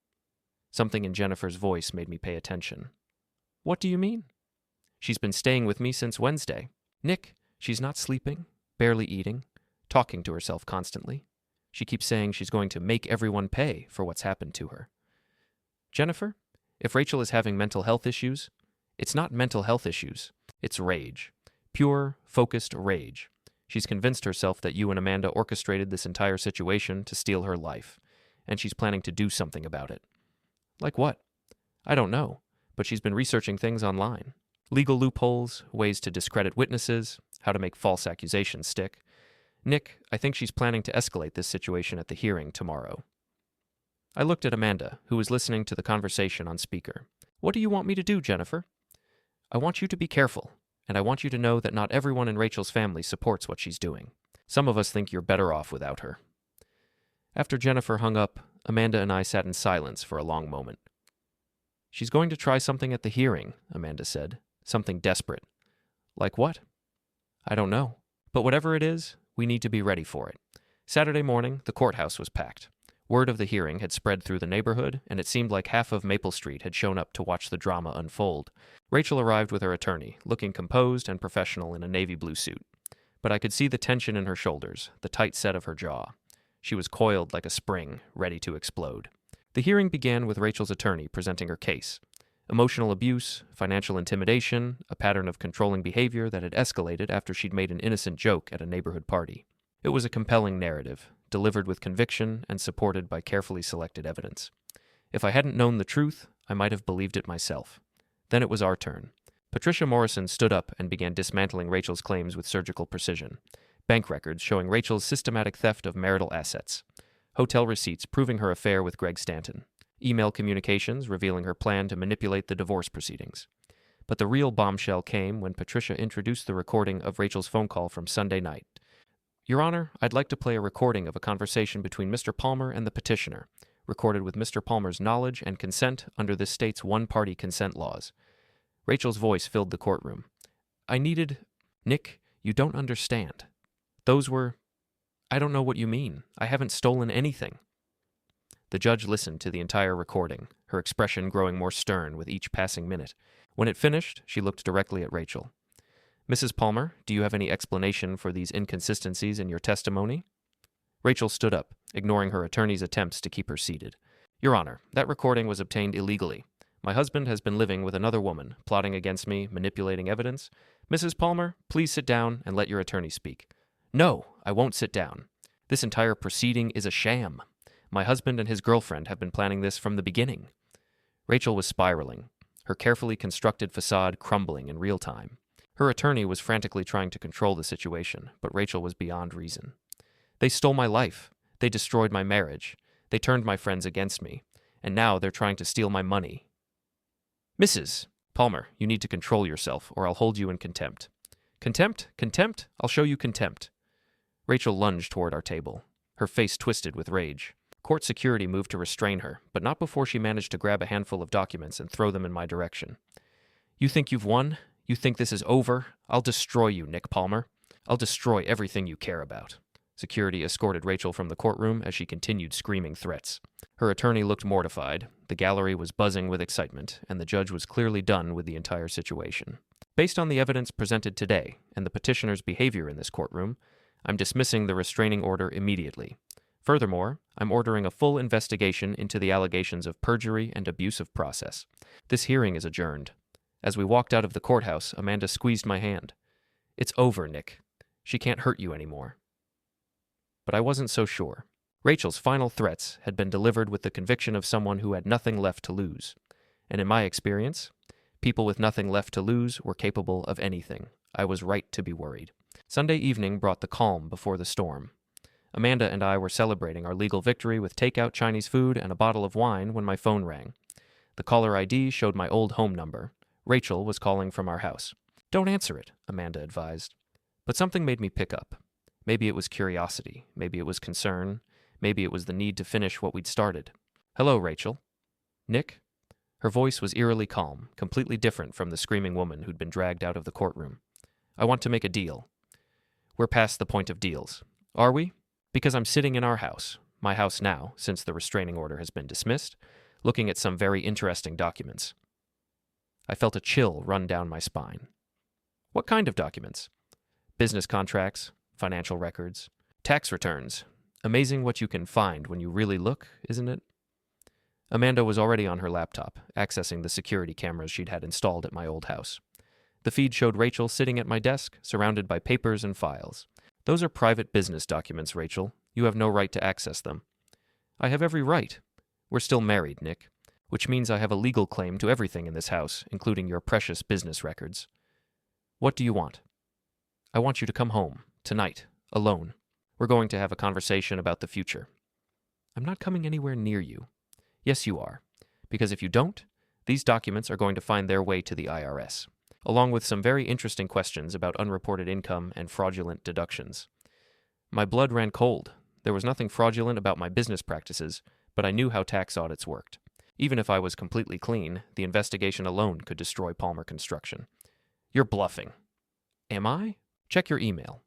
Something in Jennifer's voice made me pay attention. What do you mean? She's been staying with me since Wednesday. Nick, she's not sleeping, barely eating, talking to herself constantly. She keeps saying she's going to make everyone pay for what's happened to her. Jennifer, if Rachel is having mental health issues, it's not mental health issues. It's rage. Pure, focused rage. She's convinced herself that you and Amanda orchestrated this entire situation to steal her life, and she's planning to do something about it. Like what? I don't know, but she's been researching things online. Legal loopholes, ways to discredit witnesses, how to make false accusations stick. Nick, I think she's planning to escalate this situation at the hearing tomorrow. I looked at Amanda, who was listening to the conversation on speaker. What do you want me to do, Jennifer? I want you to be careful, and I want you to know that not everyone in Rachel's family supports what she's doing. Some of us think you're better off without her. After Jennifer hung up, Amanda and I sat in silence for a long moment. She's going to try something at the hearing, Amanda said. Something desperate. Like what? I don't know. But whatever it is, we need to be ready for it. Saturday morning, the courthouse was packed. Word of the hearing had spread through the neighborhood, and it seemed like half of Maple Street had shown up to watch the drama unfold. Rachel arrived with her attorney, looking composed and professional in a navy blue suit. But I could see the tension in her shoulders, the tight set of her jaw. She was coiled like a spring, ready to explode. The hearing began with Rachel's attorney presenting her case. Emotional abuse, financial intimidation, a pattern of controlling behavior that had escalated after she'd made an innocent joke at a neighborhood party. It was a compelling narrative, delivered with conviction and supported by carefully selected evidence. If I hadn't known the truth, I might have believed it myself. Then it was our turn. Patricia Morrison stood up and began dismantling Rachel's claims with surgical precision. Bank records showing Rachel's systematic theft of marital assets. Hotel receipts proving her affair with Greg Stanton. Email communications revealing her plan to manipulate the divorce proceedings. But the real bombshell came when Patricia introduced the recording of Rachel's phone call from Sunday night. Your Honor, I'd like to play a recording of a conversation between Mr. Palmer and the petitioner, recorded with Mr. Palmer's knowledge and consent under this state's one-party consent laws. Rachel's voice filled the courtroom. Nick, you don't understand. I don't know what you mean. I haven't stolen anything. The judge listened to the entire recording, her expression growing more stern with each passing minute. When it finished, she looked directly at Rachel. Mrs. Palmer, do you have any explanation for these inconsistencies in your testimony? Rachel stood up, ignoring her attorney's attempts to keep her seated. Your Honor, that recording was obtained illegally. My husband has been living with another woman, plotting against me, manipulating evidence. Mrs. Palmer, please sit down and let your attorney speak. No, I won't sit down. This entire proceeding is a sham. My husband and his girlfriend have been planning this from the beginning. Rachel was spiraling. her carefully constructed facade crumbling in real time. Her attorney was frantically trying to control the situation, but Rachel was beyond reason. They stole my life. They destroyed my marriage. They turned my friends against me. And now they're trying to steal my money. Mrs. Palmer, you need to control yourself, or I'll hold you in contempt. Contempt? Contempt? I'll show you contempt. Rachel lunged toward our table, her face twisted with rage. Court security moved to restrain her, but not before she managed to grab a handful of documents and throw them in my direction. You think you've won? You think this is over? I'll destroy you, Nick Palmer. I'll destroy everything you care about. Security escorted Rachel from the courtroom as she continued screaming threats. Her attorney looked mortified, the gallery was buzzing with excitement, and the judge was clearly done with the entire situation. Based on the evidence presented today and the petitioner's behavior in this courtroom, I'm dismissing the restraining order immediately. Furthermore, I'm ordering a full investigation into the allegations of perjury and abuse of process. This hearing is adjourned. As we walked out of the courthouse, Amanda squeezed my hand. It's over, Nick. She can't hurt you anymore. But I wasn't so sure. Rachel's final threats had been delivered with the conviction of someone who had nothing left to lose. And in my experience, people with nothing left to lose were capable of anything. I was right to be worried. Sunday evening brought the calm before the storm. Amanda and I were celebrating our legal victory with takeout Chinese food and a bottle of wine when my phone rang. The caller ID showed my old home number. Rachel was calling from our house. Don't answer it, Amanda advised. But something made me pick up. Maybe it was curiosity. Maybe it was concern. Maybe it was the need to finish what we'd started. Hello, Rachel. Nick? Her voice was eerily calm, completely different from the screaming woman who'd been dragged out of the courtroom. I want to make a deal. We're past the point of deals. Are we? Because I'm sitting in our house, my house now, since the restraining order has been dismissed, looking at some very interesting documents. I felt a chill run down my spine. What kind of documents? Business contracts, financial records, tax returns. Amazing what you can find when you really look, isn't it? Amanda was already on her laptop, accessing the security cameras she'd had installed at my old house. The feed showed Rachel sitting at my desk, surrounded by papers and files. Those are private business documents, Rachel. You have no right to access them. I have every right. We're still married, Nick, which means I have a legal claim to everything in this house, including your precious business records. What do you want? I want you to come home, tonight, alone. We're going to have a conversation about the future. I'm not coming anywhere near you. Yes, you are. Because if you don't, these documents are going to find their way to the IRS, along with some very interesting questions about unreported income and fraudulent deductions. My blood ran cold. There was nothing fraudulent about my business practices, but I knew how tax audits worked. Even if I was completely clean, the investigation alone could destroy Palmer Construction. You're bluffing. Am I? Check your email.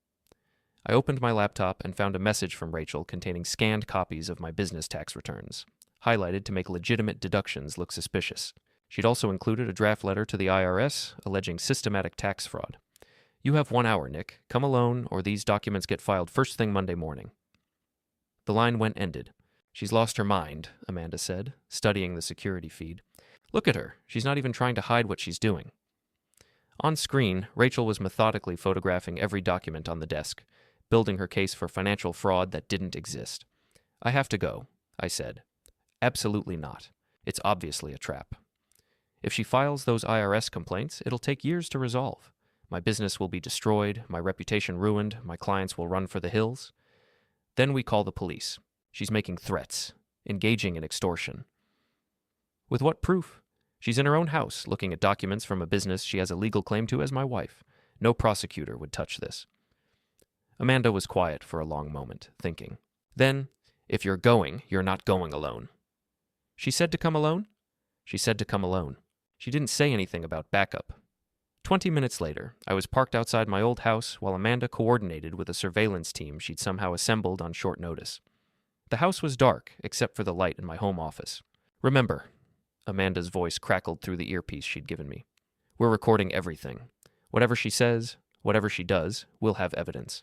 I opened my laptop and found a message from Rachel containing scanned copies of my business tax returns, highlighted to make legitimate deductions look suspicious. She'd also included a draft letter to the IRS alleging systematic tax fraud. You have 1 hour, Nick. Come alone, or these documents get filed first thing Monday morning. The line went ended. She's lost her mind, Amanda said, studying the security feed. Look at her. She's not even trying to hide what she's doing. On screen, Rachel was methodically photographing every document on the desk, building her case for financial fraud that didn't exist. I have to go, I said. Absolutely not. It's obviously a trap. If she files those IRS complaints, it'll take years to resolve. My business will be destroyed, my reputation ruined, my clients will run for the hills. Then we call the police. She's making threats, engaging in extortion. With what proof? She's in her own house, looking at documents from a business she has a legal claim to as my wife. No prosecutor would touch this. Amanda was quiet for a long moment, thinking. Then, if you're going, you're not going alone. She said to come alone? She said to come alone. She didn't say anything about backup. 20 minutes later, I was parked outside my old house while Amanda coordinated with a surveillance team she'd somehow assembled on short notice. The house was dark, except for the light in my home office. Remember, Amanda's voice crackled through the earpiece she'd given me. We're recording everything. Whatever she says, whatever she does, we'll have evidence.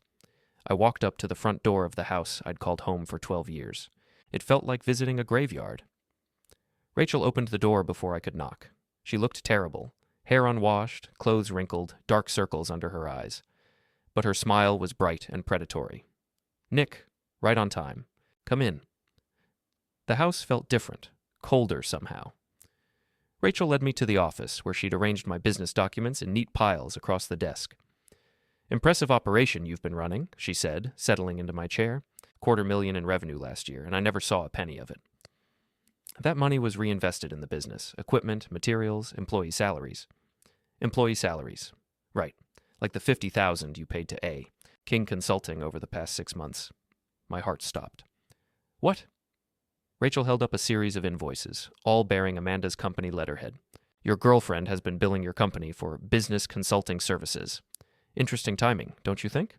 I walked up to the front door of the house I'd called home for 12 years. It felt like visiting a graveyard. Rachel opened the door before I could knock. She looked terrible. Hair unwashed, clothes wrinkled, dark circles under her eyes. But her smile was bright and predatory. Nick, right on time. Come in. The house felt different, colder somehow. Rachel led me to the office, where she'd arranged my business documents in neat piles across the desk. "Impressive operation you've been running," she said, settling into my chair. $250,000 in revenue last year, and I never saw a penny of it. That money was reinvested in the business: equipment, materials, employee salaries. Employee salaries. Right. Like the $50,000 you paid to A, King Consulting, over the past 6 months. My heart stopped. What? Rachel held up a series of invoices, all bearing Amanda's company letterhead. "Your girlfriend has been billing your company for business consulting services. Interesting timing, don't you think?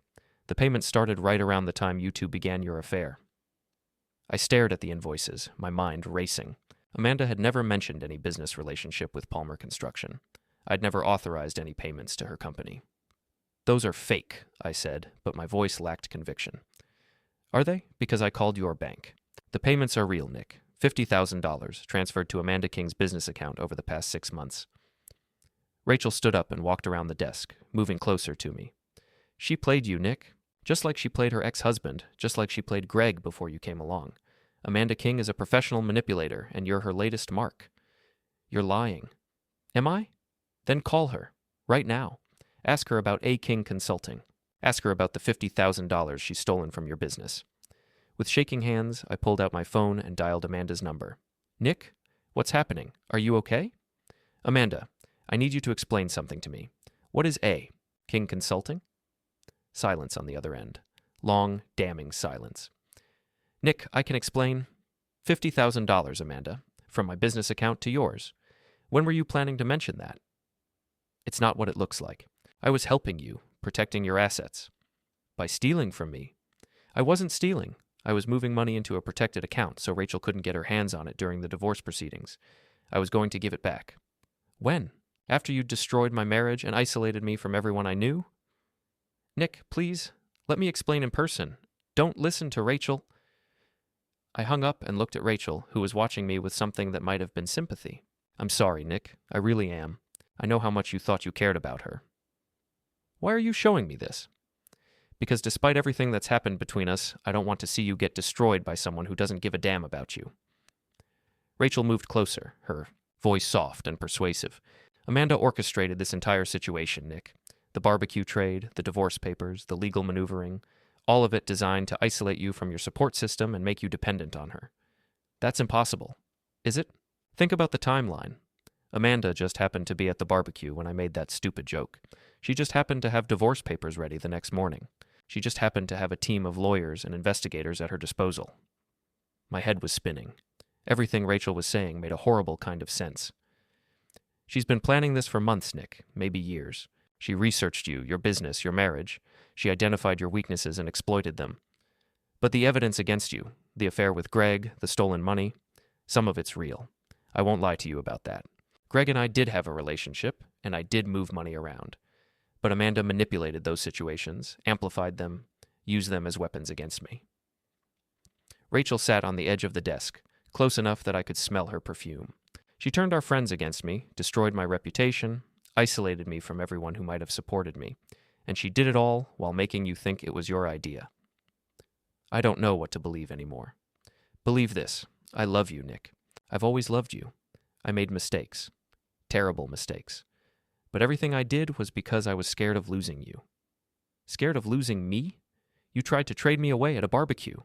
The payment started right around the time you two began your affair." I stared at the invoices, my mind racing. Amanda had never mentioned any business relationship with Palmer Construction. I'd never authorized any payments to her company. "Those are fake," I said, but my voice lacked conviction. "Are they? Because I called your bank. The payments are real, Nick. $50,000 transferred to Amanda King's business account over the past 6 months. Rachel stood up and walked around the desk, moving closer to me. "She played you, Nick. Just like she played her ex-husband, just like she played Greg before you came along. Amanda King is a professional manipulator, and you're her latest mark. You're lying." "Am I? Then call her. Right now. Ask her about A. King Consulting. Ask her about the $50,000 she's stolen from your business." With shaking hands, I pulled out my phone and dialed Amanda's number. "Nick? What's happening? Are you okay?" "Amanda, I need you to explain something to me. What is A. King Consulting?" Silence on the other end. Long, damning silence. "Nick, I can explain. $50,000, Amanda, from my business account to yours. When were you planning to mention that?" "It's not what it looks like. I was helping you, protecting your assets." "By stealing from me?" "I wasn't stealing. I was moving money into a protected account so Rachel couldn't get her hands on it during the divorce proceedings. I was going to give it back." "When? After you destroyed my marriage and isolated me from everyone I knew?" "Nick, please, let me explain in person. Don't listen to Rachel." I hung up and looked at Rachel, who was watching me with something that might have been sympathy. "I'm sorry, Nick. I really am. I know how much you thought you cared about her." "Why are you showing me this?" "Because despite everything that's happened between us, I don't want to see you get destroyed by someone who doesn't give a damn about you." Rachel moved closer, her voice soft and persuasive. "Amanda orchestrated this entire situation, Nick. The barbecue trade, the divorce papers, the legal maneuvering, all of it designed to isolate you from your support system and make you dependent on her. That's impossible. Is it? Think about the timeline. Amanda just happened to be at the barbecue when I made that stupid joke. She just happened to have divorce papers ready the next morning. She just happened to have a team of lawyers and investigators at her disposal." My head was spinning. Everything Rachel was saying made a horrible kind of sense. "She's been planning this for months, Nick, maybe years. She researched you, your business, your marriage. She identified your weaknesses and exploited them. But the evidence against you, the affair with Greg, the stolen money, some of it's real. I won't lie to you about that. Greg and I did have a relationship, and I did move money around. But Amanda manipulated those situations, amplified them, used them as weapons against me." Rachel sat on the edge of the desk, close enough that I could smell her perfume. She turned our friends against me, destroyed my reputation, isolated me from everyone who might have supported me, and she did it all while making you think it was your idea. I don't know what to believe anymore. Believe this. I love you, Nick. I've always loved you. I made mistakes. Terrible mistakes. But everything I did was because I was scared of losing you. Scared of losing me? You tried to trade me away at a barbecue.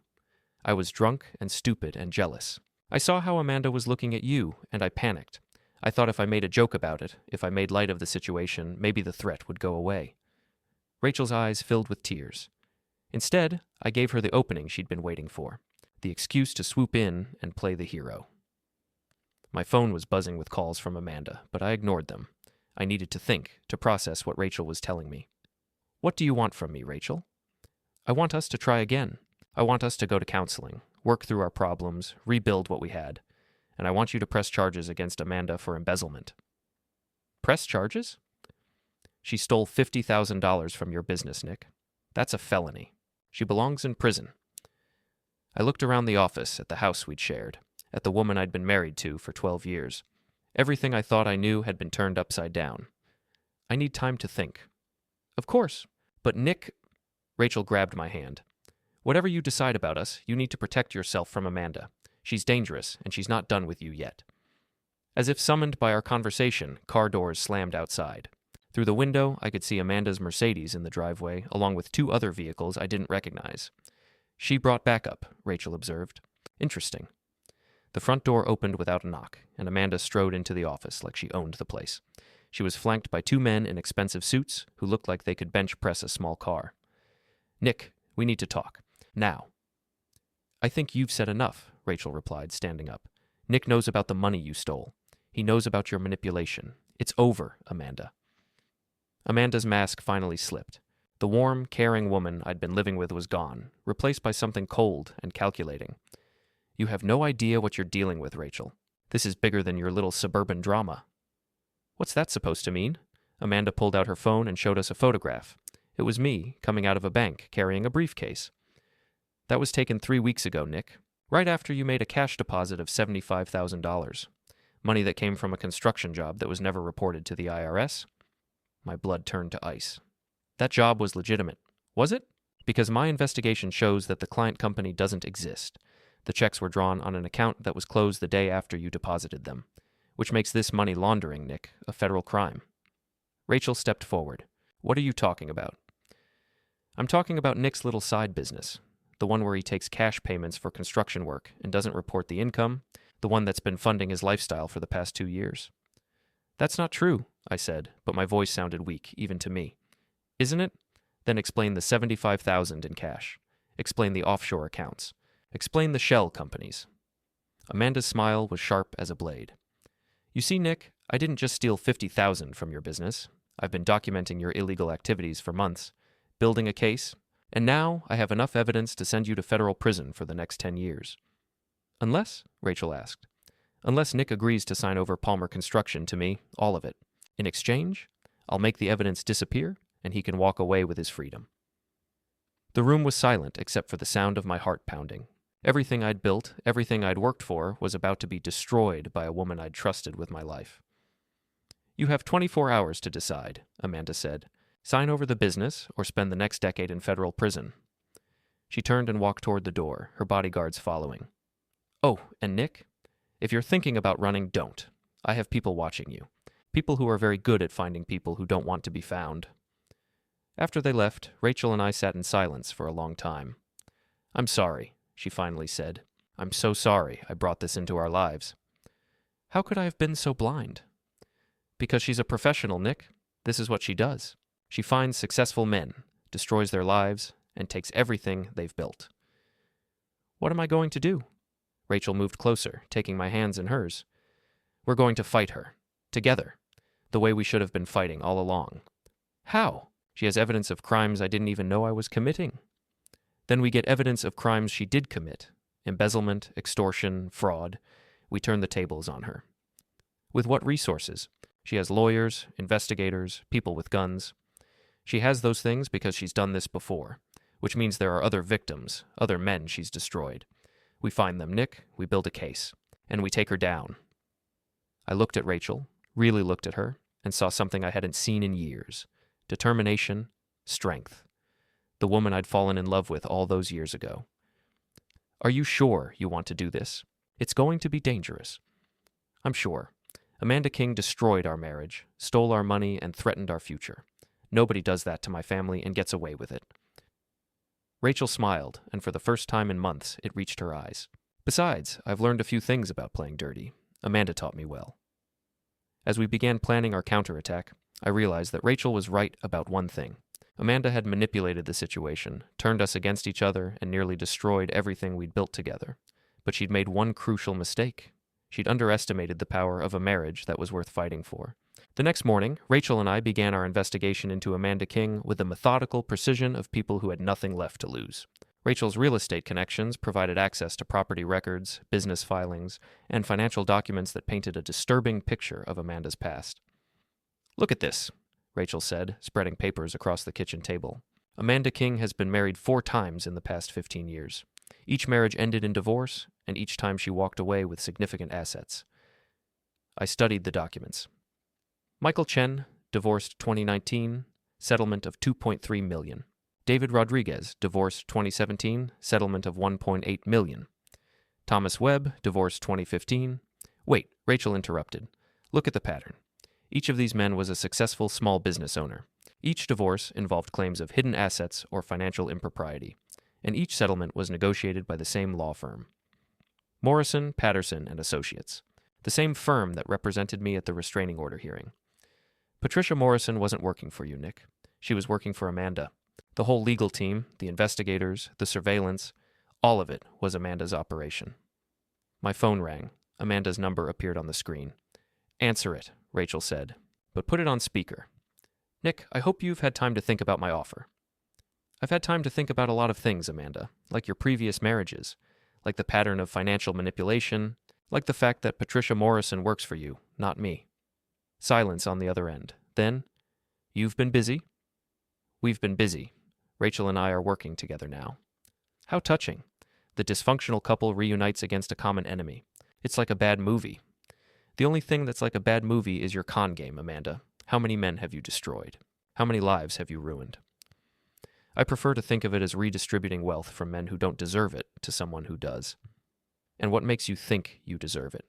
I was drunk and stupid and jealous. I saw how Amanda was looking at you, and I panicked. I thought if I made a joke about it, if I made light of the situation, maybe the threat would go away. Rachel's eyes filled with tears. Instead, I gave her the opening she'd been waiting for, the excuse to swoop in and play the hero. My phone was buzzing with calls from Amanda, but I ignored them. I needed to think, to process what Rachel was telling me. What do you want from me, Rachel? I want us to try again. I want us to go to counseling, work through our problems, rebuild what we had. And I want you to press charges against Amanda for embezzlement. Press charges? She stole $50,000 from your business, Nick. That's a felony. She belongs in prison. I looked around the office at the house we'd shared, at the woman I'd been married to for 12 years. Everything I thought I knew had been turned upside down. I need time to think. Of course. But Nick... Rachel grabbed my hand. Whatever you decide about us, you need to protect yourself from Amanda. She's dangerous, and she's not done with you yet. As if summoned by our conversation, car doors slammed outside. Through the window, I could see Amanda's Mercedes in the driveway, along with 2 other vehicles I didn't recognize. She brought backup, Rachel observed. Interesting. The front door opened without a knock, and Amanda strode into the office like she owned the place. She was flanked by 2 men in expensive suits who looked like they could bench press a small car. "Nick, we need to talk. Now." "I think you've said enough," Rachel replied, standing up. "Nick knows about the money you stole. He knows about your manipulation. It's over, Amanda." Amanda's mask finally slipped. The warm, caring woman I'd been living with was gone, replaced by something cold and calculating. "You have no idea what you're dealing with, Rachel. This is bigger than your little suburban drama." "What's that supposed to mean?" Amanda pulled out her phone and showed us a photograph. It was me, coming out of a bank, carrying a briefcase. "That was taken 3 weeks ago, Nick. Right after you made a cash deposit of $75,000. Money that came from a construction job that was never reported to the IRS. My blood turned to ice. That job was legitimate. Was it? Because my investigation shows that the client company doesn't exist. The checks were drawn on an account that was closed the day after you deposited them, which makes this money laundering, Nick, a federal crime." Rachel stepped forward. "What are you talking about?" "I'm talking about Nick's little side business, the one where he takes cash payments for construction work and doesn't report the income, the one that's been funding his lifestyle for the past 2 years. "That's not true," I said, but my voice sounded weak, even to me. "Isn't it? Then explain the $75,000 in cash. Explain the offshore accounts. Explain the shell companies." Amanda's smile was sharp as a blade. "You see, Nick, I didn't just steal $50,000 from your business. I've been documenting your illegal activities for months, building a case, and now I have enough evidence to send you to federal prison for the next 10 years. "Unless?" Rachel asked. "Unless Nick agrees to sign over Palmer Construction to me, all of it. In exchange, I'll make the evidence disappear, and he can walk away with his freedom." The room was silent except for the sound of my heart pounding. Everything I'd built, everything I'd worked for, was about to be destroyed by a woman I'd trusted with my life. "You have 24 hours to decide," Amanda said. "Sign over the business or spend the next decade in federal prison." She turned and walked toward the door, her bodyguards following. "Oh, and Nick, if you're thinking about running, don't. I have people watching you. People who are very good at finding people who don't want to be found." After they left, Rachel and I sat in silence for a long time. "I'm sorry," she finally said. "I'm so sorry I brought this into our lives." "How could I have been so blind?" "Because she's a professional, Nick. This is what she does. She finds successful men, destroys their lives, and takes everything they've built." "What am I going to do?" Rachel moved closer, taking my hands in hers. "We're going to fight her. Together. The way we should have been fighting all along." "How?" "She has evidence of crimes I didn't even know I was committing." "Then we get evidence of crimes she did commit. Embezzlement, extortion, fraud. We turn the tables on her." "With what resources?" "She has lawyers, investigators, people with guns. She has those things because she's done this before, which means there are other victims, other men she's destroyed. We find them, Nick, we build a case, and we take her down." I looked at Rachel, really looked at her, and saw something I hadn't seen in years. Determination, strength. The woman I'd fallen in love with all those years ago. "Are you sure you want to do this? It's going to be dangerous." "I'm sure. Amanda King destroyed our marriage, stole our money, and threatened our future. Nobody does that to my family and gets away with it." Rachel smiled, and for the first time in months, it reached her eyes. "Besides, I've learned a few things about playing dirty. Amanda taught me well." As we began planning our counterattack, I realized that Rachel was right about one thing. Amanda had manipulated the situation, turned us against each other, and nearly destroyed everything we'd built together. But she'd made one crucial mistake. She'd underestimated the power of a marriage that was worth fighting for. The next morning, Rachel and I began our investigation into Amanda King with the methodical precision of people who had nothing left to lose. Rachel's real estate connections provided access to property records, business filings, and financial documents that painted a disturbing picture of Amanda's past. "Look at this," Rachel said, spreading papers across the kitchen table. "Amanda King has been married 4 times in the past 15 years. Each marriage ended in divorce, and each time she walked away with significant assets." I studied the documents. Michael Chen, divorced 2019, settlement of $2.3 million. David Rodriguez, divorced 2017, settlement of $1.8 million. Thomas Webb, divorced 2015, Wait, Rachel interrupted. Look at the pattern. Each of these men was a successful small business owner. Each divorce involved claims of hidden assets or financial impropriety, and each settlement was negotiated by the same law firm. Morrison, Patterson, and Associates, the same firm that represented me at the restraining order hearing. Patricia Morrison wasn't working for you, Nick. She was working for Amanda. The whole legal team, the investigators, the surveillance, all of it was Amanda's operation. My phone rang. Amanda's number appeared on the screen. Answer it, Rachel said, but put it on speaker. Nick, I hope you've had time to think about my offer. I've had time to think about a lot of things, Amanda, like your previous marriages, like the pattern of financial manipulation, like the fact that Patricia Morrison works for you, not me. Silence on the other end. Then, you've been busy? We've been busy. Rachel and I are working together now. How touching. The dysfunctional couple reunites against a common enemy. It's like a bad movie. The only thing that's like a bad movie is your con game, Amanda. How many men have you destroyed? How many lives have you ruined? I prefer to think of it as redistributing wealth from men who don't deserve it to someone who does. And what makes you think you deserve it?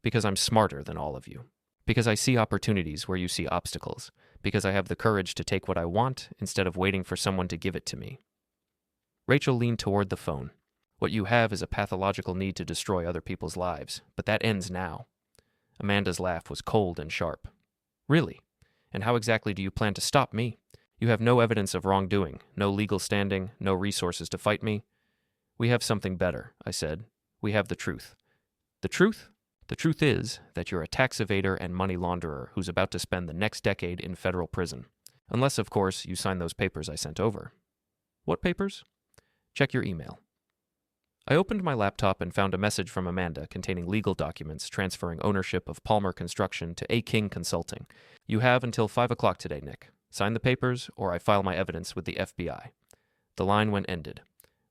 Because I'm smarter than all of you. Because I see opportunities where you see obstacles. Because I have the courage to take what I want instead of waiting for someone to give it to me. Rachel leaned toward the phone. What you have is a pathological need to destroy other people's lives, but that ends now. Amanda's laugh was cold and sharp. Really? And how exactly do you plan to stop me? You have no evidence of wrongdoing, no legal standing, no resources to fight me. We have something better, I said. We have the truth. The truth? The truth is that you're a tax evader and money launderer who's about to spend the next decade in federal prison. Unless, of course, you sign those papers I sent over. What papers? Check your email. I opened my laptop and found a message from Amanda containing legal documents transferring ownership of Palmer Construction to A. King Consulting. You have until 5 o'clock today, Nick. Sign the papers, or I file my evidence with the FBI. The line went ended.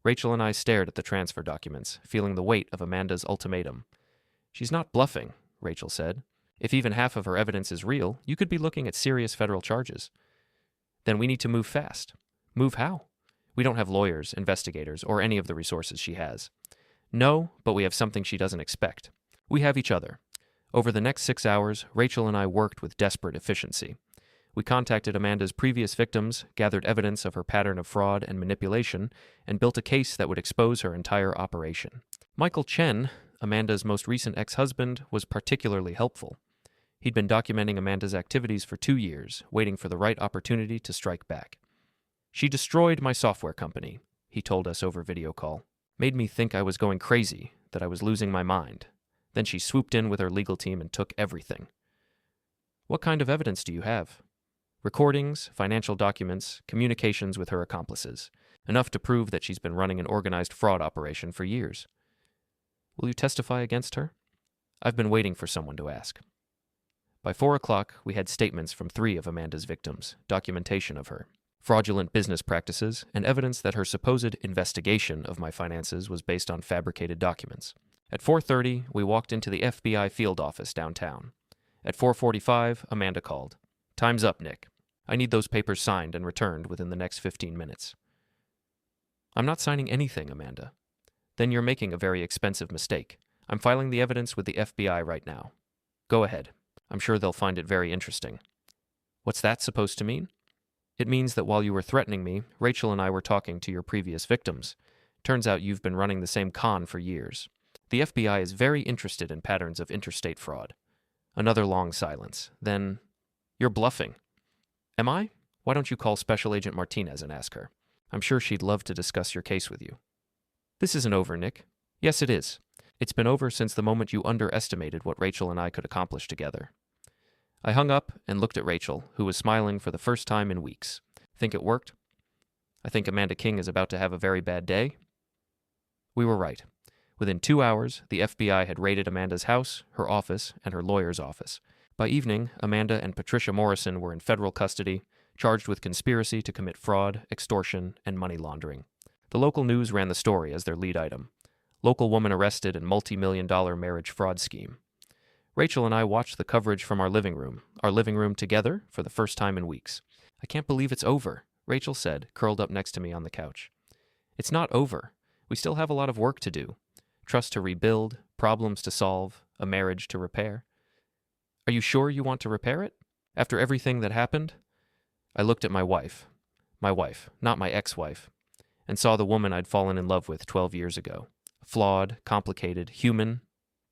Rachel and I stared at the transfer documents, feeling the weight of Amanda's ultimatum. She's not bluffing, Rachel said. If even half of her evidence is real, you could be looking at serious federal charges. Then we need to move fast. Move how? We don't have lawyers, investigators, or any of the resources she has. No, but we have something she doesn't expect. We have each other. Over the next 6 hours, Rachel and I worked with desperate efficiency. We contacted Amanda's previous victims, gathered evidence of her pattern of fraud and manipulation, and built a case that would expose her entire operation. Michael Chen, Amanda's most recent ex-husband, was particularly helpful. He'd been documenting Amanda's activities for 2 years, waiting for the right opportunity to strike back. She destroyed my software company, he told us over video call. Made me think I was going crazy, that I was losing my mind. Then she swooped in with her legal team and took everything. What kind of evidence do you have? Recordings, financial documents, communications with her accomplices. Enough to prove that she's been running an organized fraud operation for years. Will you testify against her? I've been waiting for someone to ask. By 4 o'clock, we had statements from 3 of Amanda's victims, documentation of her. Fraudulent business practices, and evidence that her supposed investigation of my finances was based on fabricated documents. At 4:30, we walked into the FBI field office downtown. At 4:45, Amanda called. Time's up, Nick. I need those papers signed and returned within the next 15 minutes. I'm not signing anything, Amanda. Then you're making a very expensive mistake. I'm filing the evidence with the FBI right now. Go ahead. I'm sure they'll find it very interesting. What's that supposed to mean? It means that while you were threatening me, Rachel and I were talking to your previous victims. Turns out you've been running the same con for years. The FBI is very interested in patterns of interstate fraud. Another long silence. Then, you're bluffing. Am I? Why don't you call Special Agent Martinez and ask her? I'm sure she'd love to discuss your case with you. This isn't over, Nick. Yes, it is. It's been over since the moment you underestimated what Rachel and I could accomplish together. I hung up and looked at Rachel, who was smiling for the first time in weeks. Think it worked? I think Amanda King is about to have a very bad day. We were right. Within 2 hours, the FBI had raided Amanda's house, her office, and her lawyer's office. By evening, Amanda and Patricia Morrison were in federal custody, charged with conspiracy to commit fraud, extortion, and money laundering. The local news ran the story as their lead item. Local woman arrested in multi-million-dollar marriage fraud scheme. Rachel and I watched the coverage from our living room together for the first time in weeks. I can't believe it's over, Rachel said, curled up next to me on the couch. It's not over. We still have a lot of work to do. Trust to rebuild, problems to solve, a marriage to repair. Are you sure you want to repair it? After everything that happened? I looked at my wife, not my ex-wife, and saw the woman I'd fallen in love with 12 years ago. Flawed, complicated, human,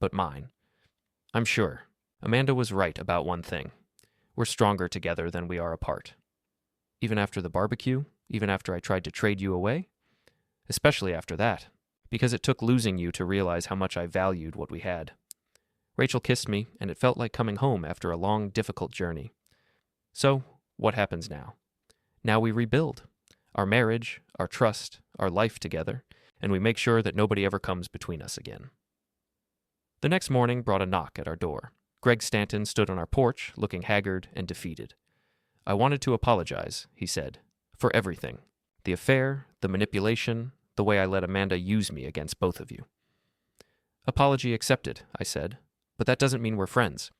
but mine. I'm sure. Amanda was right about one thing. We're stronger together than we are apart. Even after the barbecue? Even after I tried to trade you away? Especially after that, because it took losing you to realize how much I valued what we had. Rachel kissed me, and it felt like coming home after a long, difficult journey. So, what happens now? Now we rebuild. Our marriage, our trust, our life together, and we make sure that nobody ever comes between us again. The next morning brought a knock at our door. Greg Stanton stood on our porch, looking haggard and defeated. I wanted to apologize, he said, for everything. The affair, the manipulation, the way I let Amanda use me against both of you. Apology accepted, I said, but that doesn't mean we're friends.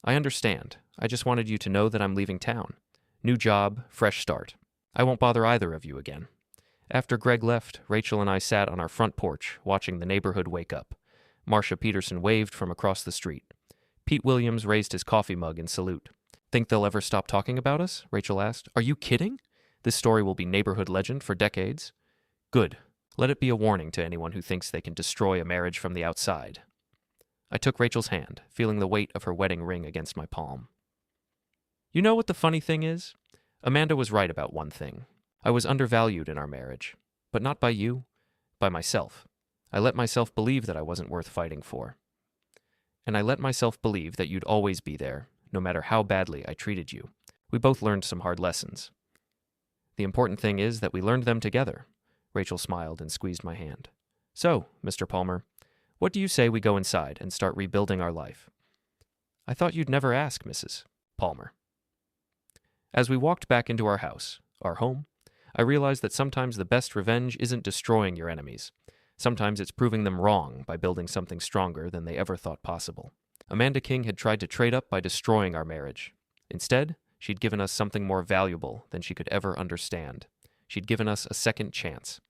I understand. I just wanted you to know that I'm leaving town. New job, fresh start. I won't bother either of you again. After Greg left, Rachel and I sat on our front porch, watching the neighborhood wake up. Marcia Peterson waved from across the street. Pete Williams raised his coffee mug in salute. Think they'll ever stop talking about us? Rachel asked. Are you kidding? This story will be neighborhood legend for decades. Good. Let it be a warning to anyone who thinks they can destroy a marriage from the outside. I took Rachel's hand, feeling the weight of her wedding ring against my palm. You know what the funny thing is? Amanda was right about one thing. I was undervalued in our marriage, but not by you, by myself. I let myself believe that I wasn't worth fighting for. And I let myself believe that you'd always be there, no matter how badly I treated you. We both learned some hard lessons. The important thing is that we learned them together. Rachel smiled and squeezed my hand. So, Mr. Palmer, what do you say we go inside and start rebuilding our life? I thought you'd never ask, Mrs. Palmer. As we walked back into our house, our home, I realized that sometimes the best revenge isn't destroying your enemies. Sometimes it's proving them wrong by building something stronger than they ever thought possible. Amanda King had tried to trade up by destroying our marriage. Instead, she'd given us something more valuable than she could ever understand. She'd given us a second chance.